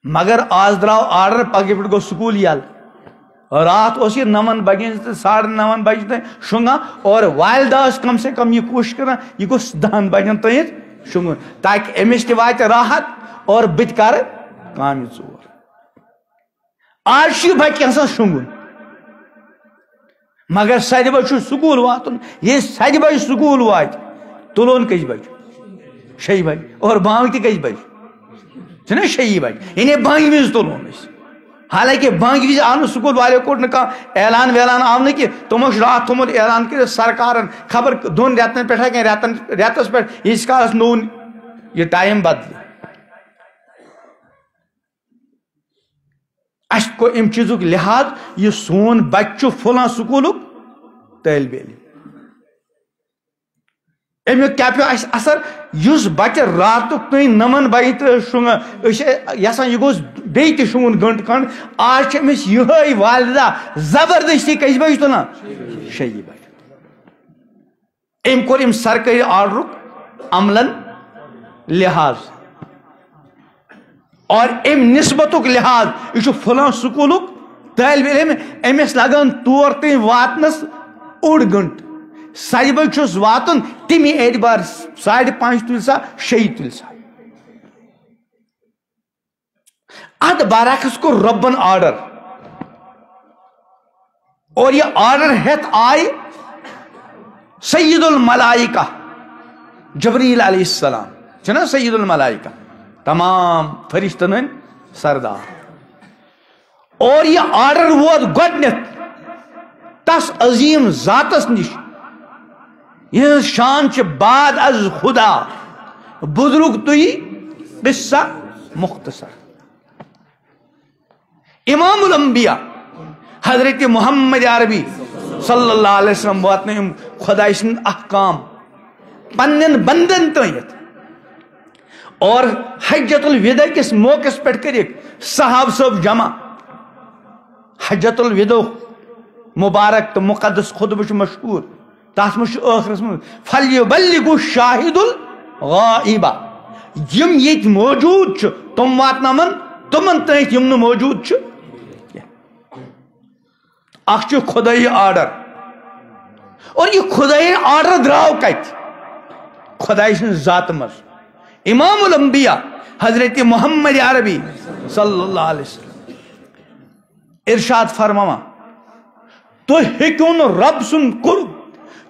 مگر آز درٛاو آرڈر پگہہ پٮ۪ٹھ گوٚو سکوٗل یلہٕ رات اوس یہ 9 بجن تہٕ 9:30 بجے تام شونگان اور والدہ ٲس کم سے کم یہ کوشش کران یہ گوٚژھ 10 بجن تانٮ۪تھ شونگُن تاکہ أمِس تہِ واتہِ راحت اور بہٕ تہِ کرٕ کامہِ ژوٗر آز چھُ یہِ بچہِ آسان شونگُن مگر 7 بجے چھُ سکوٗل واتُن ییٚلہِ 7 بجے سکوٗل واتہِ تُلون کٔژِ بجہِ 6 بجے اور بانگ تہِ کٔژِ بجہِ چھُنہ 6 بجے یعنی بانگہِ وِزِ تُلون أسۍ حالانکہ بانگ وز آو نا سکول والو کوٚر نہٕ کانٛہہ اعلان ویلان آو نہٕ کینٛہہ تِمو چھُ راتھ تھوٚمُت اعلان کٔرِتھ سرکارن خبر 2 رٮ۪تن پٮ۪ٹھ کینٛہہ رٮ۪تس پٮ۪ٹھ ییٖتِس کالس نوٚو یہِ ٹایم بدلہِ اَسہِ کوٚر اَمہِ چیٖزُک لحاظ یہِ سون بچہِ چھُ فلان سکوٗلُک طٲلبِ علم امیُک کیٛاہ پیوٚو اَسہِ اثر یُس بچہِ راتُک تام 9 بجے تہٕ شونگان أسۍ چھِ یژھان یہِ گوٚژھ بیٚیہِ تہِ شونگُن گنٹہٕ کھنڈ آز چھِ أمِس یِہے والدہ زبردستی کٔژِ بجہِ تُلان 6 بجے أمۍ کوٚر اَمہِ سرکٲری آرڈرُک عملن لحاظ اور أمۍ نسبتُک لحاظ یہِ چھُ فلان سکوٗلُک طٲلبِ علم أمِس لگان تور تام واتنس 1 گنٹہٕ 7 بجے چھُس واتُن تمی اعتبار 5:30 تُلہِ سا 6 تُلہِ سا اتھ برعکس کوٚر رۄبن آرڈر اور یہ آرڈر ہیتھ آئے سید الملائکہ جبریل علیہ السلام چھنا سید الملائکہ تمام فرشتن ہٕنٛدۍ سردار اور یہ آرڈر ووت گۄڈنیتھ تس عظیم ذاتس نش یہ شان چھ بعد از خدا بزرگ تُہۍ قصہ مختصر امام الانبیاء حضرت محمد عربی صلی اللہ علیہ وسلم واتن خدا سند احکام پنن بندن تانیت اور حجت الوداع کس موقع پہ کرک صحاب صاحب جمع حجت الوداع مبارک تو مقدس خطبہ مشہور تس مجھ آخرس من فلیبلغ الشاہد الغائبہ یم یت موجود تم واتنامن تمن تانیت یم نہ موجود اخ خدائی آرڈر اور یہ خدائی آرڈر دراو کت خدائی سن ذات مز امام الانبیاء حضرت محمد عربی صلی اللہ علیہ وسلم ارشاد فرماوا تو ہیکو نہ رب سن قرب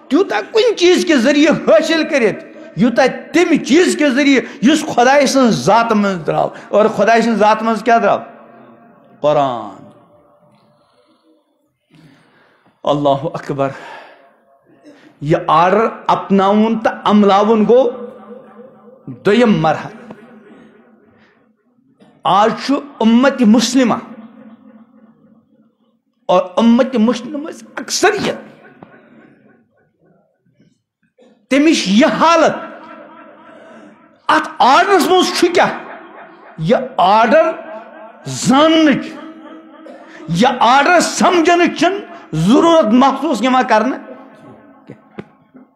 تیوتا کن چیز کے ذریعے حاصل کرت یوتا تم چیز کے ذریعے اس خدائی سن ذات مز دراو اور خدائی سن ذات مز کیا دراو قرآن اللہ اکبر یہ آرڈر اپناون تو عملاون گو دویم مرحل آج امت مسلمہ اور امت مسلم اکثریت تمش یہ حالت ات آرڈرس مز کیا یہ آرڈر زانچ یہ آرڈر سمجھن ضرورت محسوس کرنا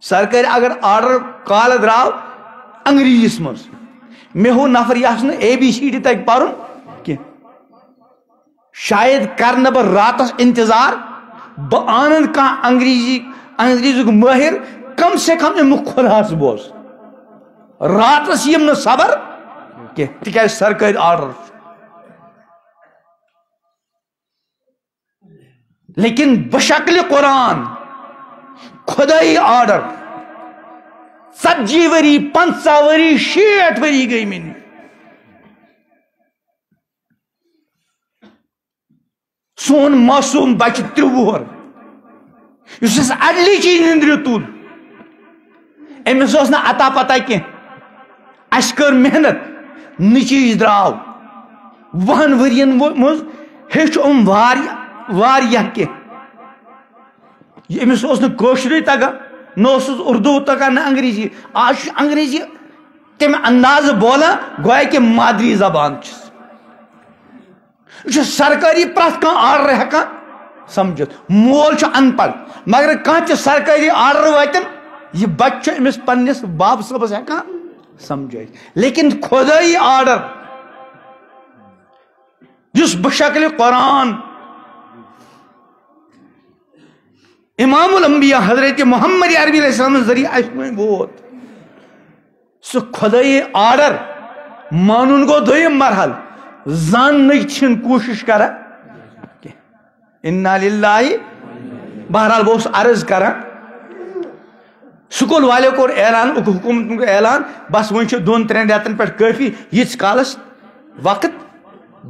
سرکار اگر آرڈر کال درو انگریزیس مز مے ہو نفر یہ ABCD تک پرن کی شاید کرنا بہ راتس انتظار بہ آنن کان انگریزی ماہر کم سے کم امیک خلاص بوز راتس یم نہ صبر کی تکیاز سرکاری آرڈر لیکن بشکل قرآن خدائی آرڈر 40 وری 50 وری 60 وری گئی من سون معصوم بچہ 3 وہر اس اڈلی چیز نندر تول امس نا عطا پتہ کی اس کر محنت نچیز درو 20 ورین مز ہیچ واریاہ کی امس نشر تگان نہ اردو تگان نہ انگریزی آج انگریزی تم انداز بولان گویا کہ مادری زبان سرکاری پرت کان آرڈر ہیکان سمجھت مول ان پڑھ مگر کان تہ سرکاری آرڈر واتن یہ بچہ امس پنس باب صبس ہیکان سمجھائے لیکن خدائی آرڈر جس بشکل قرآن امام الانبیاء حضرت محمد عربی علیہ السلام ذریعہ اشمین ووت سو خدائی آرڈر مانون گو دویم مرحل زاننچ چھن کوشش کرا انا للہ بہرحال بہت عرض کرا سکول والے کو اعلان حکومت کو اعلان بس ون 2-3 رتن پہ کافی یس کالس وقت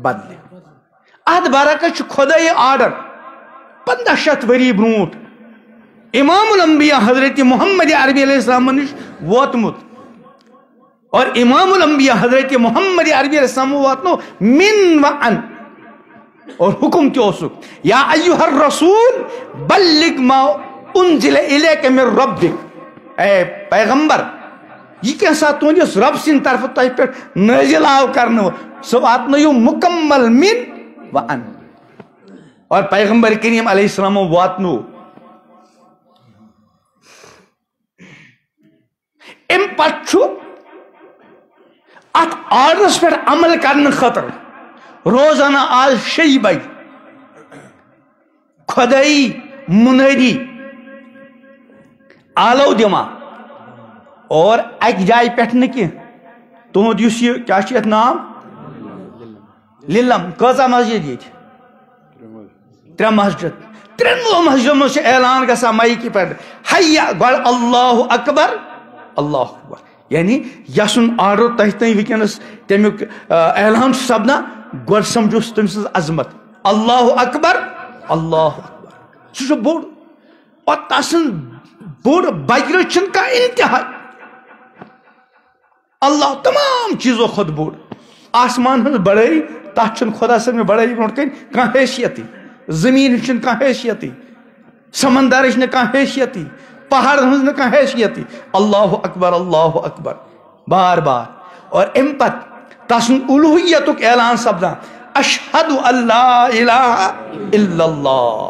بدلے ات برعکس خدائی آرڈر 1500 وری برونٹ امام الانبیاء حضرت محمد عربی علیہ السلام نش ووتمت اور امام الانبیاء حضرت محمد عربی علیہ السلام واتنو من و ان اور حکم کیا اسک یا ایوہ الرسول بلغ ما انزل الیک من ربک اے پیغمبر یہ کیسا تونس رب سن طرف تہ پہ نازل آو کرنو سو واتنو مکمل من و ان اور پیغمبر کریم علیہ السلام واتنو ام پتہ ات آرڈرس پہ عمل کرنے خاطر روزانہ آج 6 بج خدائی منادی آلو دما اور ایک جائے پہ کی تہد یہ کیا نام للم کۭژاہ مسجد یہ 3 مسجد 3 مسجد مز اعلان گژھان مائکی پہ حیا گۄڈٕ اللہ اکبر اللہ اکبر یعنی یسن آرڈر تہ تین ونکس تمیک اعلان سپدان گۄڈٕ سمجھوس تم سن عظمت اللہ اکبر سہ بوڑ اور تسن بوڑ بجر چھ انتہا اللہ تمام چیزوں خود بوڑ آسمان ہن بڑائی تک خدا صاحب بڑائی برو کن کھانا حیثیتی زمین کھانا حیثیتی سمندر کھانا حیثیتی پہاڑ ہز نا حیثیتی اللہ اکبر بار بار اور ام پت تسن الوہیتک اعلان سپدان اشہد اللہ الہ الا اللہ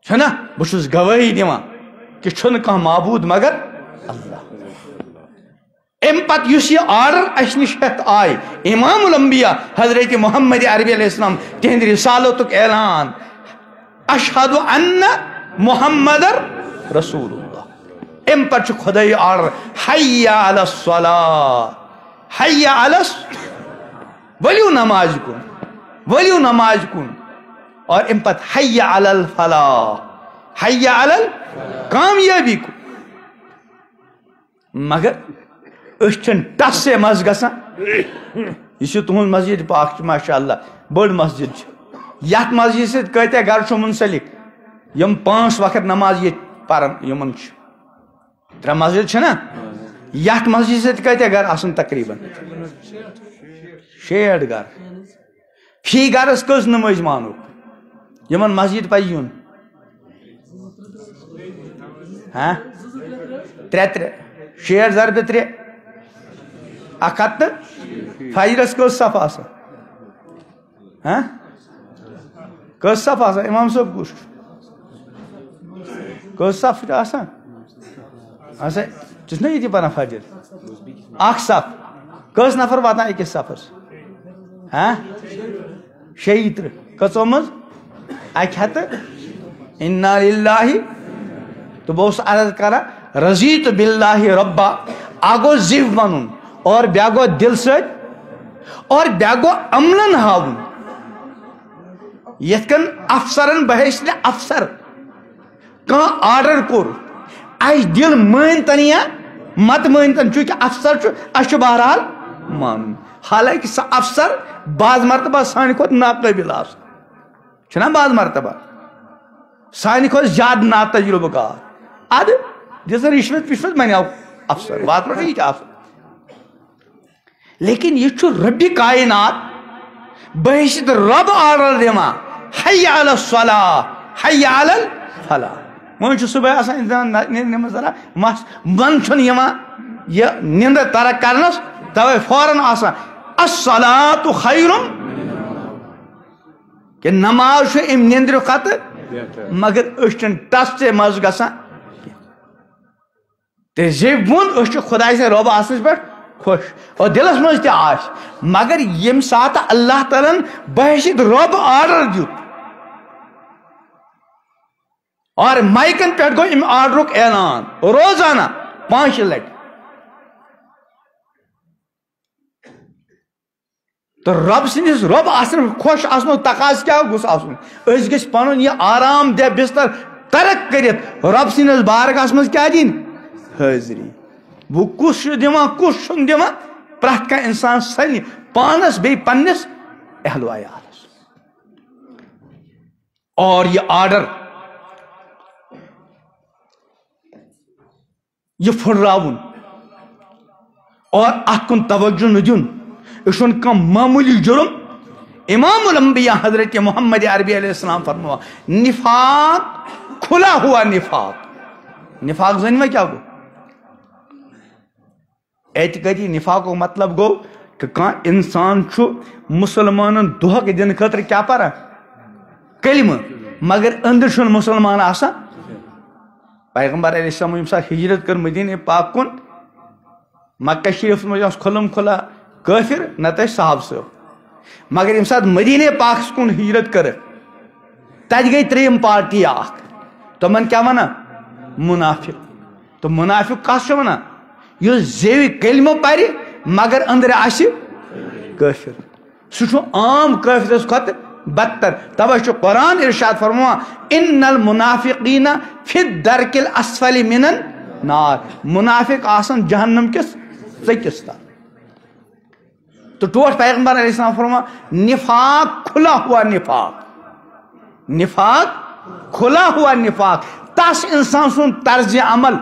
چھنا بہت گواہی دیوان کہ چھن کھانا معبود مگر اللہ ام پت اس یہ آرڈر اس نش آئی امام الانبیاء حضرت محمد عربی علیہ السلام تہند رسالتک اعلان اشہد ان محمد رسول اللہ ام پر خدائی آرڈر حیا علی الصلاۃ حیا علی ولیو نماز کن اور ام پت حیا علی الفلاح حیا علی کامیابی کن مگر ٹس سے مز گسان یہ تہذ مسجد پاک ماشاء اللہ بڑ مسجد یت مسجد ست کتیا گر منسلک یم 5 وقت نماز یہ پران یمن 3 مسجد نا یت مسجد ست کتیا گر آسن تقریباً 60 گر فی گرس کس نماز مانو یمن مسجد پہ یون ہاں 6 ضرب 3 100 فجرس کس صف آسان ہاں کس صف آسان امام صاحب کس کس صف آسان اچھا ٹھیک نا یہ پڑھان فجر اخ صف کس نفر واتان أکِس صفس ہاں 60 کژو مز 100 انا للہ تو بہت عرض کران رضیت باللہ ربا آگو زیو ون اور بیا گو دل ست اور بیا گو عملن ہاون یت کن افسرن بحیثیت افسر کان آرڈر کور اس دل مانتن یا مت مانتن چونکہ افسر اس بہرحال مان حالانکہ سہ افسر بعض مرتبہ سانہ کھت ناقابل آسان نا بعض مرتبہ سانہ کھت زیادہ نا تجربہ کار اد جس رشوت پشوت منیو افسر بات پہ یہ افسر لیکن یہ رب کائنات بحیثیت رب آرڈر دما حی علی الصلاۃ حی علی الفلاح وہ صبح آسان انسان نماز ذرا مس من چھن یہ نیندر ترک کرنس توے فوراً آسان الصلاۃ خیر کہ نماز ام نیندر خط مگر اشن ٹس سے مز گسان تے زیب ون اس خدا سے رب آسنس پہ خوش اور دلس مز تہ آس مگر یم سات اللہ تعالیٰ بحیثیت رب آرڈر دیت اور مائکن پہ گو ام آرڈرک اعلان روزانہ 5 لٹ تو رب سندس رب آسن خوش آسن تقاض کیا گوس آسن اس گژھ پنن یہ آرام دہ بستر ترک کرت رب سندس بارگاہس مز کیا دین حاضری وہ کس دما کس چھن دما پرت کانٛہہ انسان سنہِ پانس بی پنس اہل و عیالس اور یہ آرڈر یہ پھراون اور ات کن توجہ نہ دین یہ چھن کانٛہہ معمولی جرم امام الانبیاء حضرت محمد عربی علیہ السلام فرموا نفاق کھلا ہوا نفاق نفاق زنی کیا گو اعتقادی نفاق کو مطلب گو کہ کان انسان چھو مسلمانن دہک دن خاطر کیا پرا کلمہ مگر اندر چھن مسلمان آسا پیغمبر علیہ السلام یم سات ہجرت کر مدینہ پاک کن مکہ شریف مجھ کھلم کھلا کافر نت صحاب صاحب مگر یم سات مدینہ پاک کن ہجرت کر تج گئی 3 پارٹی اخ تمن کیا ونا منافق تو منافق کس ونا یہ زیوی کلمہ پری مگر اندر آسی کافر سہ عام کافر کھت بدتر توجہ قرآن ارشاد فرما ان المنافقین فی الدرک الاسفل من النار منافق آسن جہنم کس ژکس تل تو ٹوٹ پیغمبر علیہ السلام فرما نفاق کھلا ہوا نفاق نفاق کھلا ہوا نفاق تس انسان سن طرز عمل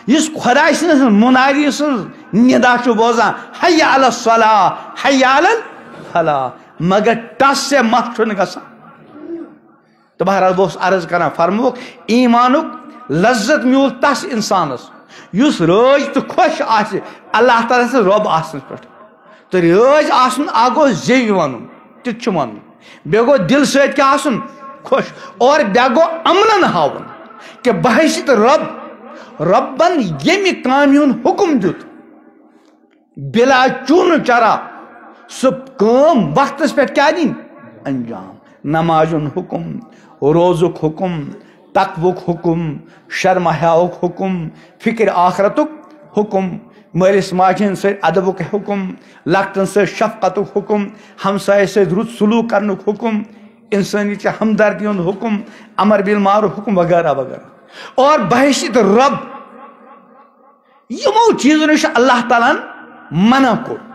اس خدا سن منادی سن ندا بوزان حی علی الصلاۃ حی علی الفلاح مگر ٹس سے مت چھن گسان تو بہرحال بہت عرض کران فرموک ایمانک لذت میول تس انسانس اس رٲج تو خوش آس اللہ تعالیٰ سے رب آسنس پہ تو رٲج آسن اکھ گو زیو ون تیت ون بیٚیہِ گو دل سۭتۍ کیٛاہ آسُن خوش اور بیٚیہِ گو عملن ہاوُن کہ بحیثیت ربن ییٚمہِ کامہِ ہُنٛد حکم دیُت بلا چوٗنہٕ چرا سُہ کٲم وقتس پٮ۪ٹھ کیٛاہ دِنۍ انجام نماز حکم روزُک حکم تقوُک حکم شرم حیاؤک حکم فکر آخرتُک حکم مٲلِس ماجہِ ہٕنٛدۍ سۭتۍ ادبُک حکم لۄکٹن سۭتۍ شفقتُک حکم ہمسایہِ سۭتۍ رُت سلوٗک کرنُک حکم انسٲنیت چہِ ہمدردی ہُنٛد حکم امر بالمعروف حکم وغیرہ وغیرہ اور بحیثیت رب یمو چیزو نش اللہ تعالیٰ منع کوٚر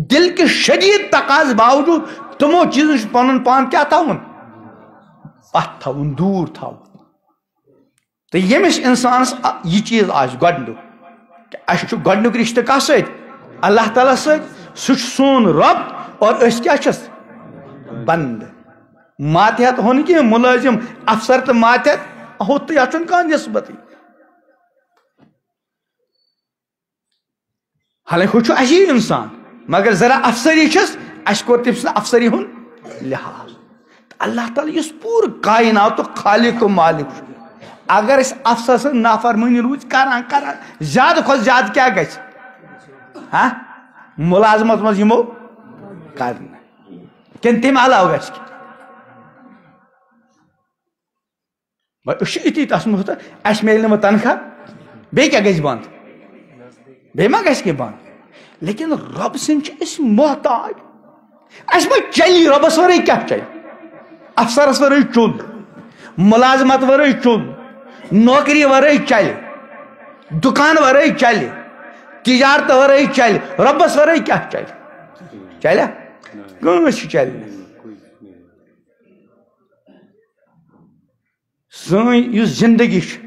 دل کے شدید تقاض باوجود تمو چیزو نش پنن پان کیا تھاون پتھ تھاون دور تھاون تو یمس انسانس یہ چیز آس گۄڈنیُک کہ اس چھُ گۄڈنیُک رشتہٕ کس سۭتۍ اللہ تعالیٰ سۭتۍ سُہ چھُ سون رب اور أسۍ کیٛاہ چھِس بند ماتحت ہون کی ملازم افسر تو ماتحت ہوت تو یچن کان نسبت حالانکہ ہو عجیب انسان مگر ذرا افسری چھس اس کو تم سن افسری ہن لحاظ اللہ تعالی اس پور کائنات خالق و مالک اگر اس افسر سے نافرمانی روز کران زیادہ کھت زیادہ کیا گژھِ ہاں ملازمت مز یمو کرنا کن تم علاوہ گژھِ اتی تس محت اس میل نہ تنخواہ بیٚیہِ کیٛاہ گژھِ بند بیٚیہِ ما گژھِ کینٛہہ بند لیکن رب سٕنٛدۍ چھِ أسۍ محتاج اس ما چلی ربس ورٲے کیٛاہ چلہِ افسرس ورٲے چل ملازمت ورٲے چل نوکری ورٲے چلہِ دکان ورٲے چلہِ تجارت ورٲے چلہِ ربس ورٲے کیٛاہ چلہِ چلیا کٲنٛسہِ چلہِ سٲنۍ یُس زندگی چھِ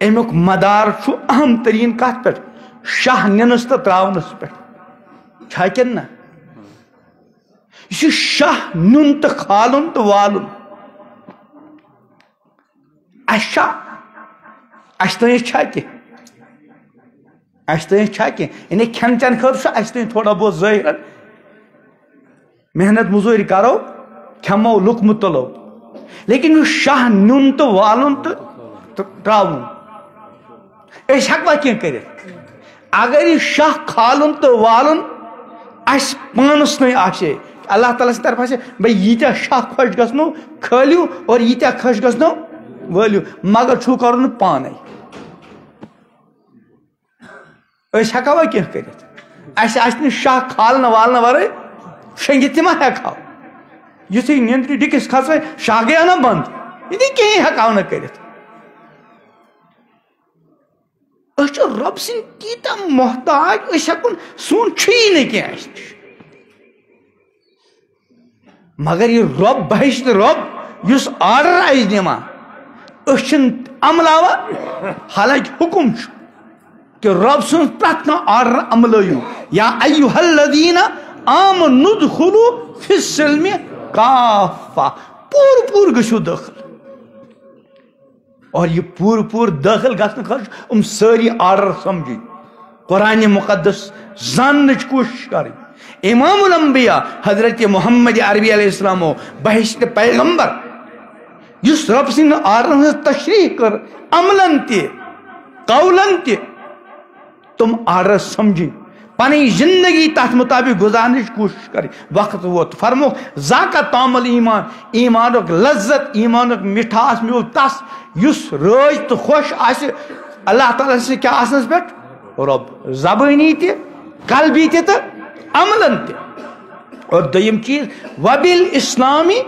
امیُک مدار چھُ اہم تریٖن کتھ پٮ۪ٹھ شاہ نِنس تہٕ تراونس پٮ۪ٹھ چھا کِنہٕ نہ یہ چھُ شاہ نیُن تہٕ کھالُن تہٕ والُن اَسہِ چھا اَسہِ تانۍ چھا کینٛہہ اَسہِ تانۍ چھا کینٛہہ یعنی کھٮ۪ن چٮ۪ن خٲطرٕ چھُ اَسہِ تانۍ تھوڑا بہت ظٲہِرن محنت مزوٗرۍ کرو کھٮ۪مو لُقمہٕ تُلو لیکن یہ شاہ نیُن تہٕ والُن تہٕ تراوُن أسۍ ہٮ۪کوا کینٛہہ کٔرِتھ اگر یہ شاہ کھالُن تہٕ والُن اَسہِ پانس تانۍ آسہِ اللہ تعالیٰ سٕنٛدِ طرفہٕ آسہِ بھائی ییٖتیاہ شاہ خۄش گژھنو کھٲلِو اور ییٖتیاہ خۄش گژھنو وٲلِو مگر چھُو کرُن نہٕ پانے أسۍ ہٮ۪کوا کینٛہہ کٔرِتھ اَسہِ آسہِ نہٕ شاہ کھالنہٕ والنہٕ ورٲے شٔنگِتھ تہِ ما ہٮ۪کہو یُتھُے نیٚندرِ ڈِکِس کھژے شاہ گٔیا نا بنٛد یہِ نہٕ کِہیٖنۍ ہٮ۪کہو نہٕ کٔرِتھ أسۍ چھِ رۄب سٕنٛدۍ تیٖتاہ محتاج أسۍ ہٮ۪کو نہٕ سون چھُیی نہٕ کینٛہہ اَسہِ نِش مگر یہ رب بہشت رب یُس آرڈر آسہِ دِوان أسۍ چھِنہٕ عملاوان حالانکہ حکم چھُ کہ رب سٕنٛز پرٛٮ۪تھ کانٛہہ آرڈر عملٲیِو یا ایُّہا الذیٖنَ آمنوا ادخلوا فی السلم کافہ پوٗرٕ گٔژھِو دٲخل اور یہ پوٗرٕ دٲخل گژھنہٕ خٲطرٕ سٲری آرڈر سمجھٕنۍ قرآنِ مقدس زاننٕچ کوٗشش کرٕنۍ امام الانبیاء حضرت محمد عربی علیہ السلام بہشت پیغمبر یُس رب سٕنٛدِ آرڈرن ہٕنٛز تشریح کٔر عملن تہِ قولن تہِ تِم آرڈر سمجھٕنۍ پنٕنۍ زندگی تتھ مطابق گزارنٕچ کوٗشش کرٕنۍ وقت ووت فرموکھ ذاقہ طعم الایمان ایمانُک لذت ایمانُک مٹھاس میوٗل تس یُس رٲضۍ تہٕ خۄش آسہِ اللہ تعالیٰ سٕنٛدِ کیٛاہ آسنس پٮ۪ٹھ رۄب زبٲنی تہِ قلبی تہِ تہٕ عملن تہِ اور دوٚیِم چیٖز وبِل اسلامی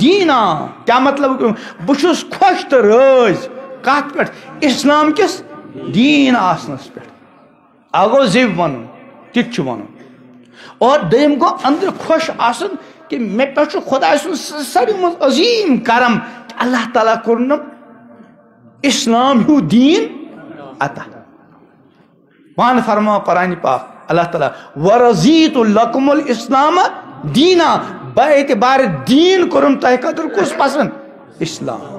دیٖنا کیٛاہ مطلب بہٕ چھُس خۄش تہٕ رٲضۍ کتھ پٮ۪ٹھ اسلام کِس دیٖن آسنس پٮ۪ٹھ اکھ گوٚو زِو ونُن تہِ تہِ چھُ ونُن اور دوٚیِم گوٚو أنٛدرٕ خۄش آسُن کہ مےٚ پٮ۪ٹھ چھُ خۄداے سُنٛد ساروی منٛز عظیٖم کرم کہ اللہ تعالیٰ کوٚرنم اسلام ہیوٗ دیٖن عطا پانہٕ فرماو قرآنِ پاک اللہ تعالیٰ ورضیت لکم الاسلام دینا باعتبار دین کوٚرُم تۄہہِ خٲطرٕ کُس پسنٛد اسلام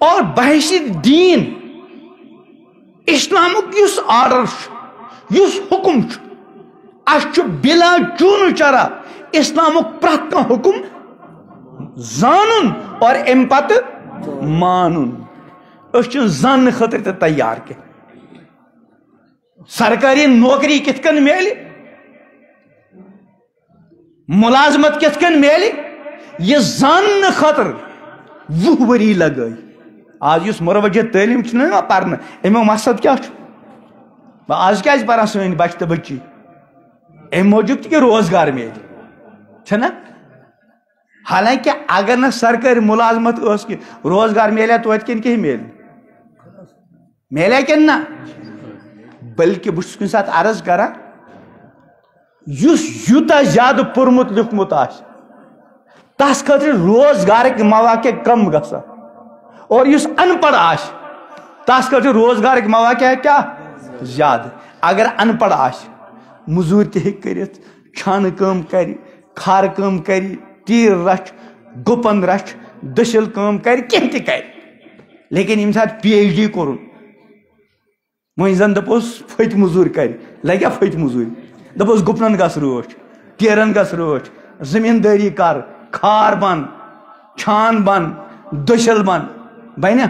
اور بحثیت دین اسلامُک یُس آرڈر چھُ یُس حکم چھُ اَسہِ چھُ بلا چوٗنہٕ چرا اسلامُک پرٛٮ۪تھ کانٛہہ حکم زانُن اور امہِ پتہٕ مانُن أسۍ چھِنہٕ زاننہٕ خٲطرٕ تہِ تیار کینٛہہ سرکاری نوکری کِتھ کٔنۍ میلہِ ملازمت کِتھ کٔنۍ میلہِ یہِ زاننہٕ خٲطرٕ 20 ؤری لگٲے آز یُس مروجہ تعلیٖم چھُنہ یِوان پرنہٕ امیُک مقصد کیٛاہ چھُ آز کیٛازِ پران سٲنۍ بچہِ تہٕ بچی امہِ موٗجوٗب تہِ کہِ روزگار میلہِ چھُنہ حالانکہ اگر نہٕ سرکٲرۍ ملازمت ٲس کینٛہہ روزگار میلیا توتہِ کِنہٕ کینٛہہ میلیا کِنہٕ نہ بلکہ بہٕ چھُس کُنہِ ساتہٕ عرض کران یُس یوٗتاہ زیادٕ پوٚرمُت لیوٗکھمُت آسہِ تس خٲطرٕ روزگارٕکۍ مواقع کم گژھان اور یُس ان پڑھ آسہِ تس خٲطرٕ روزگارٕکۍ مواقع کیٛاہ زیادٕ اگر ان پڑھ آسہِ موٚزوٗرۍ تہِ ہیٚکہِ کٔرِتھ چھانہ کٲم کر کھار کٲم کر تیر رچھ گپن رچھ دٔسِل کٲم کر کینٛہہ تہِ کر لیکن ییٚمہِ ساتہٕ PhD کوٚرُن وۄنۍ زن دپوس پھٔتۍ موٚزوٗرۍ کر لگیا پھٔتۍ موٚزوٗرۍ دپوس گُپنن گژھ رٲچھ تیرن گژھ رٲچھ زمیٖندٲری کر کھار بن چھان بن دٔسِل بن بنیا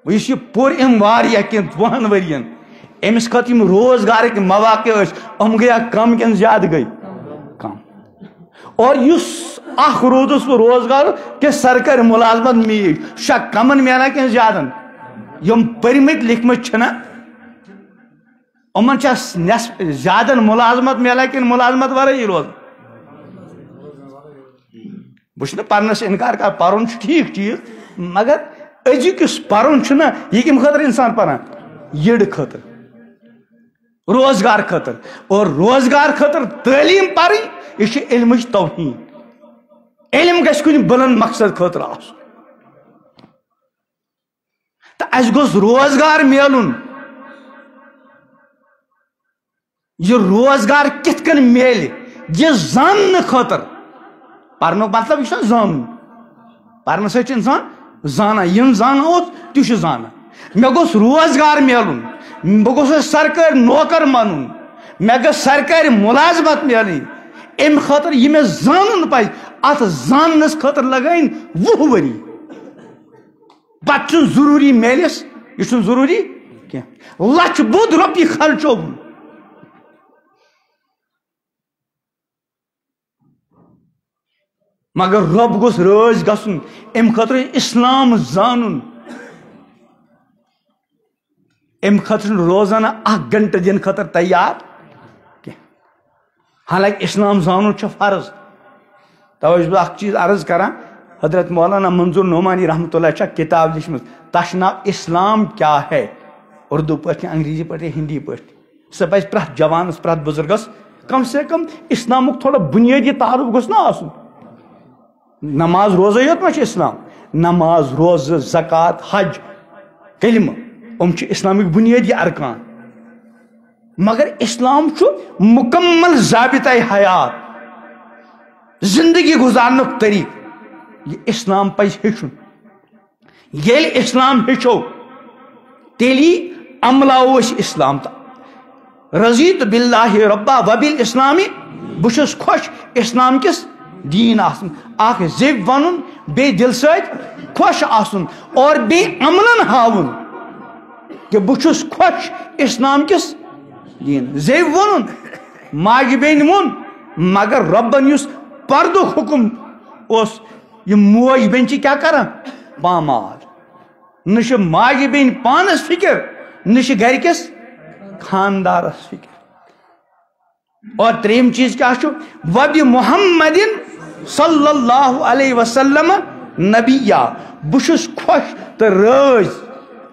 یُس یہِ پوٚر أمۍ واریاہ کینٛہہ 2 ؤرین أمِس خٲطرٕ یِم روزگارٕکۍ مواقع ٲسۍ یِم گٔیا کم کِنہٕ زیادٕ گٔے کم اور یُس اکھ روٗدُس بہٕ روزگار کہِ سرکٲرۍ مُلازمت میٖج سُہ چھا کمن میلان کِنہٕ زیادن یِم پٔرمٕتۍ لیکھمٕتۍ چھِنہ یِمن چھا زیادن مُلازمت میلان کِنہٕ مُلازمت ورٲیی روزان بہٕ چھُنہٕ پرنس انکار کران پرُن چھُ ٹھیٖک چیٖز مگر أزیُک یُس پرُن چھُنہ یہِ کمہِ خٲطرٕ انسان پران یِڈ خٲطرٕ روزگار خٲطرٕ اور روزگار خٲطرٕ تعلیٖم پرٕنۍ یہِ چھِ علمٕچ توہیٖن علم گژھِ کُنہِ بُلند مقصد خٲطرٕ آسُن تہٕ اَسہِ گوٚژھ روزگار میلُن یہ روزگار کِتھ کٔنۍ میلہِ یہِ زاننہٕ خٲطرٕ پرنُک مطلب یہِ چھُنہ زانُن پرنہٕ سۭتۍ چھُ انسان زانان یِم زانان اوس تہِ چھُ زانان مےٚ گوٚژھ روزگار میلُن بہٕ گوٚژھُس سرکٲرۍ نوکر بنُن مےٚ گٔژھ سرکارِ مُلازمت میلٕنۍ امہِ خٲطرٕ یہِ مےٚ زانُن پزِ اتھ زاننس خٲطرٕ لگٲوِن 20 ؤری پتہٕ چھُنہٕ ضروٗری میلٮ۪س یہِ چھُنہٕ ضروٗری کینٛہہ لچھ بوٚد رۄپیہِ خرچووُن مگر رۄب گوٚژھ رٲضۍ گژھُن امہِ خٲطرٕ اسلام زانُن امہِ خٲطرٕ چھُنہٕ روزانہ 1 گنٹہٕ دِنہٕ خٲطرٕ تیار کینٛہہ حالانکہِ اسلام زانُن چھُ فرض توے چھُس بہٕ اکھ چیٖز عرض کران حضرت مولانا منظور نعمانی رحمتہ اللہ چھےٚ کِتاب لیٖچھمٕژ تتھ چھُ ناو اسلام کیٛاہ ہے اردو پٲٹھۍ انگریزی پٲٹھۍ یا ہندی پٲٹھۍ سۄ پزِ پرٛٮ۪تھ جوانس پرٛٮ۪تھ بُزرگس کم سے کم اسلامُک تھوڑا بُنیٲدی تعارُف گوٚژھ نہ آسُن نماز روزے یوت ما چھُ اسلام نماز روزٕ زکات حج کلمہٕ یِم چھِ اسلامٕکۍ بُنیٲدی ارکان مگر اسلام چھُ مکمل ضابطۂ حیات زندگی گزارنُک طریقہٕ یہِ اسلام پزِ ہیٚچھُن ییٚلہِ اسلام ہیٚچھو تیٚلی عملاوو أسۍ اسلام تہٕ رضیٖتُ باللہ رۄبا وبالاسلامِ بہٕ چھُس خۄش اسلام کِس دیٖن آسُن اکھ زیٚوِ ونُن بیٚیہِ دِلہٕ سۭتۍ خۄش آسُن اور بیٚیہِ عملن ہاوُن کہ بہٕ چھُس خۄش اسلام کِس دیٖن زیٚوِ ووٚنُن ماجہِ بیٚنہِ ووٚن مگر رۄبن یُس پردُک حُکُم اوس یہِ موج بیٚنہِ چھِ کیٛاہ کران پامال نہ چھِ ماجہِ بیٚنہِ پانس فِکر نہ چھِ گرِکِس خاندارس فِکر اور ترٛیٚیِم چیٖز کیٛاہ چھُ وبِ محمدin صلی اللہ علیہ وسلم نبیہ بہٕ چھُس خۄش تہٕ رٲضۍ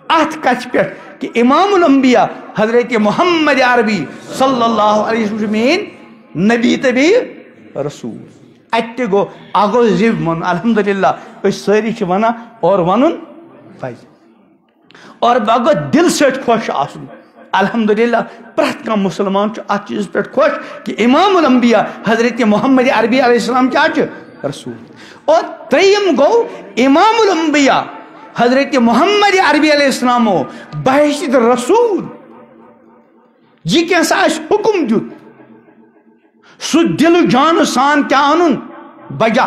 اتھ کتھِ پٮ۪ٹھ کہ امام الانبیاء حضرت محمد عربی صلی اللہ علیہ وسلم چھُ میٲنۍ نبی تہٕ بیٚیہِ رسوٗل اتہِ تہِ گوٚو اکھ گوٚو زِو وَنُن الحمدُاللہ أسۍ سٲری چھِ ونان اور ونُن پزِ اور بیٛاکھ گوٚو دِلہٕ سۭتۍ خۄش آسُن الحمدُاللہ پرٛٮ۪تھ کانٛہہ مُسلمان چھُ اتھ چیٖزس پٮ۪ٹھ خۄش کہ امام الانبیاء حضرت محمد عربی علیہ السلام کیٛاہ چھِ رسوٗل اور ترٛیٚیِم گوٚو امام الانبیاء حضرت محمد عربی علیہ السلامو بحیثیت رسوٗل یہِ کینٛژھا آسہِ حُکُم دیُت سُہ دِلہٕ جانہٕ سان کیٛاہ اَنُن بجا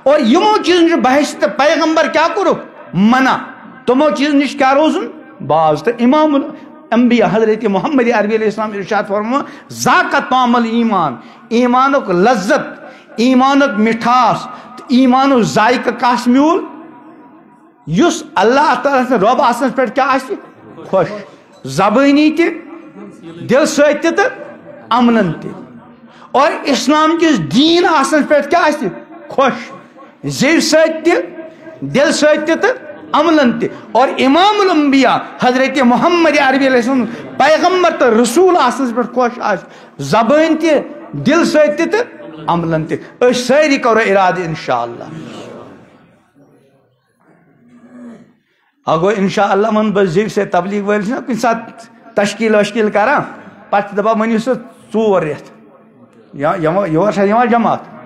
اور یِمو چیٖزن چھُ بحیثیت پیغمبر کیٛاہ کوٚرُکھ منع تِمو چیٖزن نِش کیٛاہ روزُن باز تہٕ امام الانبیاء حضرت محمد عربی علیہ السلام ارشاد فرمو ذاقت طعم الایمان ایمانُک لذت ایمانُک مِٹھاس تہٕ ایمانُک ذایقہٕ کس میوٗل یُس اللہ تعالیٰ سٕنٛدِ رۄب آسنس پٮ۪ٹھ کیٛاہ آسہِ خۄش زبٲنی تہِ دِلہٕ سۭتۍ تہِ تہٕ عملن تہِ اور اسلام کِس دیٖن آسنس پٮ۪ٹھ کیٛاہ آسہِ خۄش زیٚوِ سۭتۍ تہِ دِلہٕ سۭتۍ تہِ تہٕ عملن تہِ اور امام الانبیاء حضرت محمد عربی علیہ السلام پیغمبر تہٕ رسوٗل آسنس پٮ۪ٹھ خۄش آسہِ زبٲنۍ تہِ دِلہٕ سۭتۍ تہِ تہٕ عملن تہِ أسۍ سٲری کرو اِرادٕ انشاء اللہ گوٚو انشاء اللہ وَنہٕ بہٕ زِو سۭتۍ تبلیغ وٲلۍ چھِنہ کُنہِ ساتہٕ تشکیٖل وشکیٖل کران پتہٕ چھِ دپان ؤنِو سا 4 رٮ۪تھ یور جماعت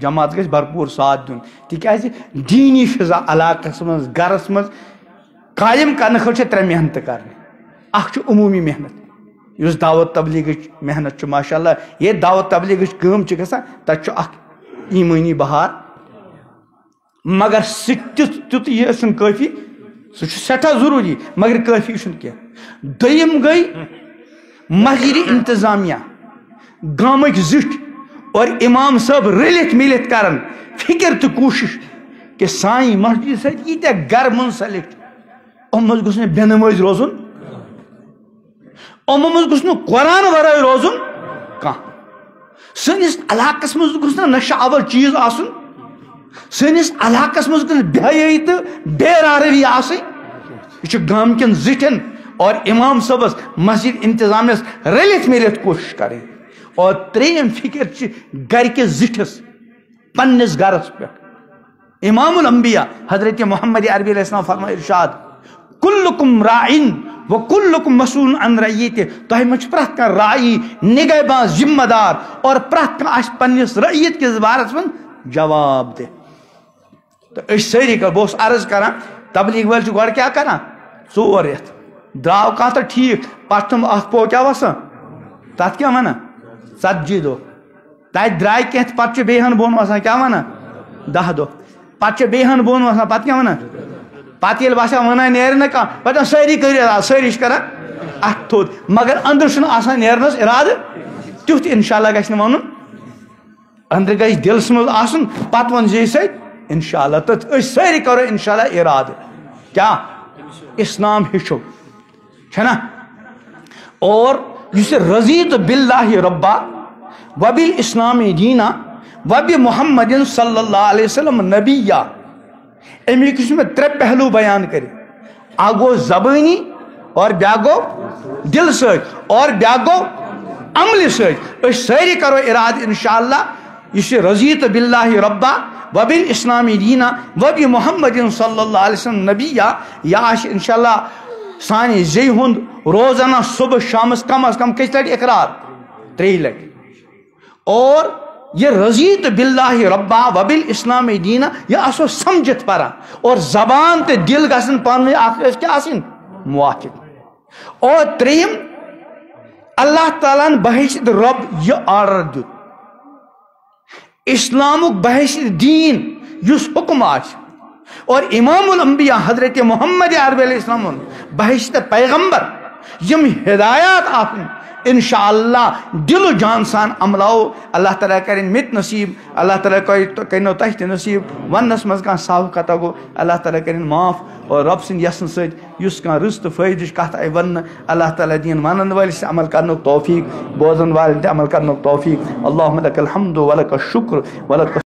جماعت گژھِ بھرپوٗر ساتھ دیُن تِکیٛازِ دیٖنی فضا علاقس منٛز گرس منٛز قٲیِم کرنہٕ خٲطرٕ چھِ 3 محنتہٕ کرنہِ اکھ چھُ عموٗمی محنت یُس دعوت تبلیغٕچ محنت چھُ ماشاء اللہ ییٚتہِ دعوت تبلیغٕچ کٲم چھِ گژھان تتہِ چھُ اکھ ایٖمٲنی بہار مگر سُہ تیُتھ یہِ ٲسِن کٲفی سُہ چھُ سٮ۪ٹھاہ ضروٗری مگر کٲفی چھُنہٕ کینٛہہ دوٚیِم گٔے مسجد انتظامیہ گامٕکۍ زِٹھۍ اور امام صٲب رٔلِتھ مِلِتھ کران فکر تہٕ کوٗشش کہ سانہِ مسجد سۭتۍ ییٖتیاہ گرٕ مُنسلک چھِ یِمن منٛز گوٚژھ نہٕ بے نمٲزۍ روزُن یِمن منٛز گوٚژھ نہٕ قرآن ورٲے روزُن کانٛہہ سٲنِس علاقس منٛز گوٚژھ نہٕ نشہٕ آور چیٖز آسُن سٲنِس علاقس منٛز گوٚژھ بے حیٲیی تہٕ بے راروی آسٕنۍ یہ چھُ گامکٮ۪ن زِٹھٮ۪ن اور امام صٲبس مسجد انتظامیہس رٔلِتھ مِلِتھ کوٗشش کرٕنۍ اور 3یم فکر چھِ گرِکِس زِٹھِس پننِس گرس پٮ۪ٹھ امام الانبیاء حضرت محمد عربی علیہ السلام فرمائے ارشاد کلکم راعٍ وکلکم مسئول عن رعیتہ تۄہہِ منٛز چھُ پرٛٮ۪تھ کانٛہہ راعی نگہبان ذمہ دار اور پرٛٮ۪تھ کانٛہہ آسہِ پننِس رعیت کِس بارس منٛز جواب دہ تہٕ أسۍ سٲری بہٕ اوسُس عرض کران تبلیغ وٲلۍ چھِ گۄڈٕ کیٛاہ کران 4 رٮ۪تھ درٛاو کانٛہہ تہٕ ٹھیٖک پتہٕ تِم اکھ پوٚو کیٛاہ وسان تتھ کیٛاہ ونان 40 دۄہ تتہِ درٛاے کینٛہہ تہٕ پتہٕ چھِ بیٚیہِ ہن بۄن وسان کیٛاہ ونان 10 دۄہ پتہٕ چھِ بیٚیہِ ہن بۄن وسان پتہٕ کیٛاہ ونان پتہٕ ییٚلہِ باسان ونان نیرِ نہٕ کانٛہہ پتہٕ سٲری کٔرِو سٲری چھِ کران اتھ تھوٚد مگر أنٛدرٕ چھُنہٕ آسان نیرنس ارادٕ تیُتھ انشاء اللہ گژھِ نہٕ ونُن أنٛدرٕ گژھِ دلس منٛز آسُن پتہٕ وۄن زِ سۭتۍ انشاء اللہ تہٕ أسۍ سٲری کرو انشاء اللہ ارادٕ کیٛاہ اسلام ہیٚچھو چھنا اور یُس رضیت باللہ ربا وبالاسلام دینا وبمحمد صلی اللہ علیہ وسلم نبیہ امیُک یُس مےٚ 3 پہلو بیان کرِ اکھ گوٚو زبٲنی اور بیٛاکھ گوٚو دل سۭتۍ اور بیٛاکھ گوٚو عملہِ سۭتۍ أسۍ سٲری کرو ارادٕ انشاء اللہ یُس یہِ رضیت باللہ ربا وبالاسلام دینا وبمحمد صلی اللہ علیہ وسلم نبیہ یہِ آسہِ انشاء اللہ سانہِ زیٚیہِ ہُنٛد روزانہ صبح شامس کم از کم کٔژِ لٹہِ اقرار 3 لٹہِ اور یہ رضیت باللہ ربا وبالاسلام دینا یہ آسو سمجھت پران اور زبان تے دل گژھن پانوٕنۍ اکھ أکِس کیٛاہ آسٕنۍ موافق اور 3یم اللہ تعالیٰ ہن بحیثیت رب یہ آرڈر دیُت اسلامُک بحیثیت دیٖن یُس حکم آسہِ اور امام الانبیاء حضرت محمد عربی علیہ السلام بحیثیت پیغمبر یم ہدایات آسن انشاء اللہ دل و جان سان عملاو اللہ تعالیٰ کرن مت نصیب اللہ تعالیٰ کرنو تہ تہ نصیب ونس مز کانٛہہ صاف کتھا گو اللہ تعالیٰ کرن معاف اور رب سٕنٛدِ یژھنہٕ سۭتۍ یُس کانٛہہ رٕژ تہٕ فٲیدٕچ کتھ آیہِ وننہٕ اللہ تعالیٰ دِیِن ونن وٲلِس تہِ عمل کرنُک توفیق بوزن والٮ۪ن تہِ عمل کرنُک توفیق اللہُمہ لک الحمد ولک الشکر ولک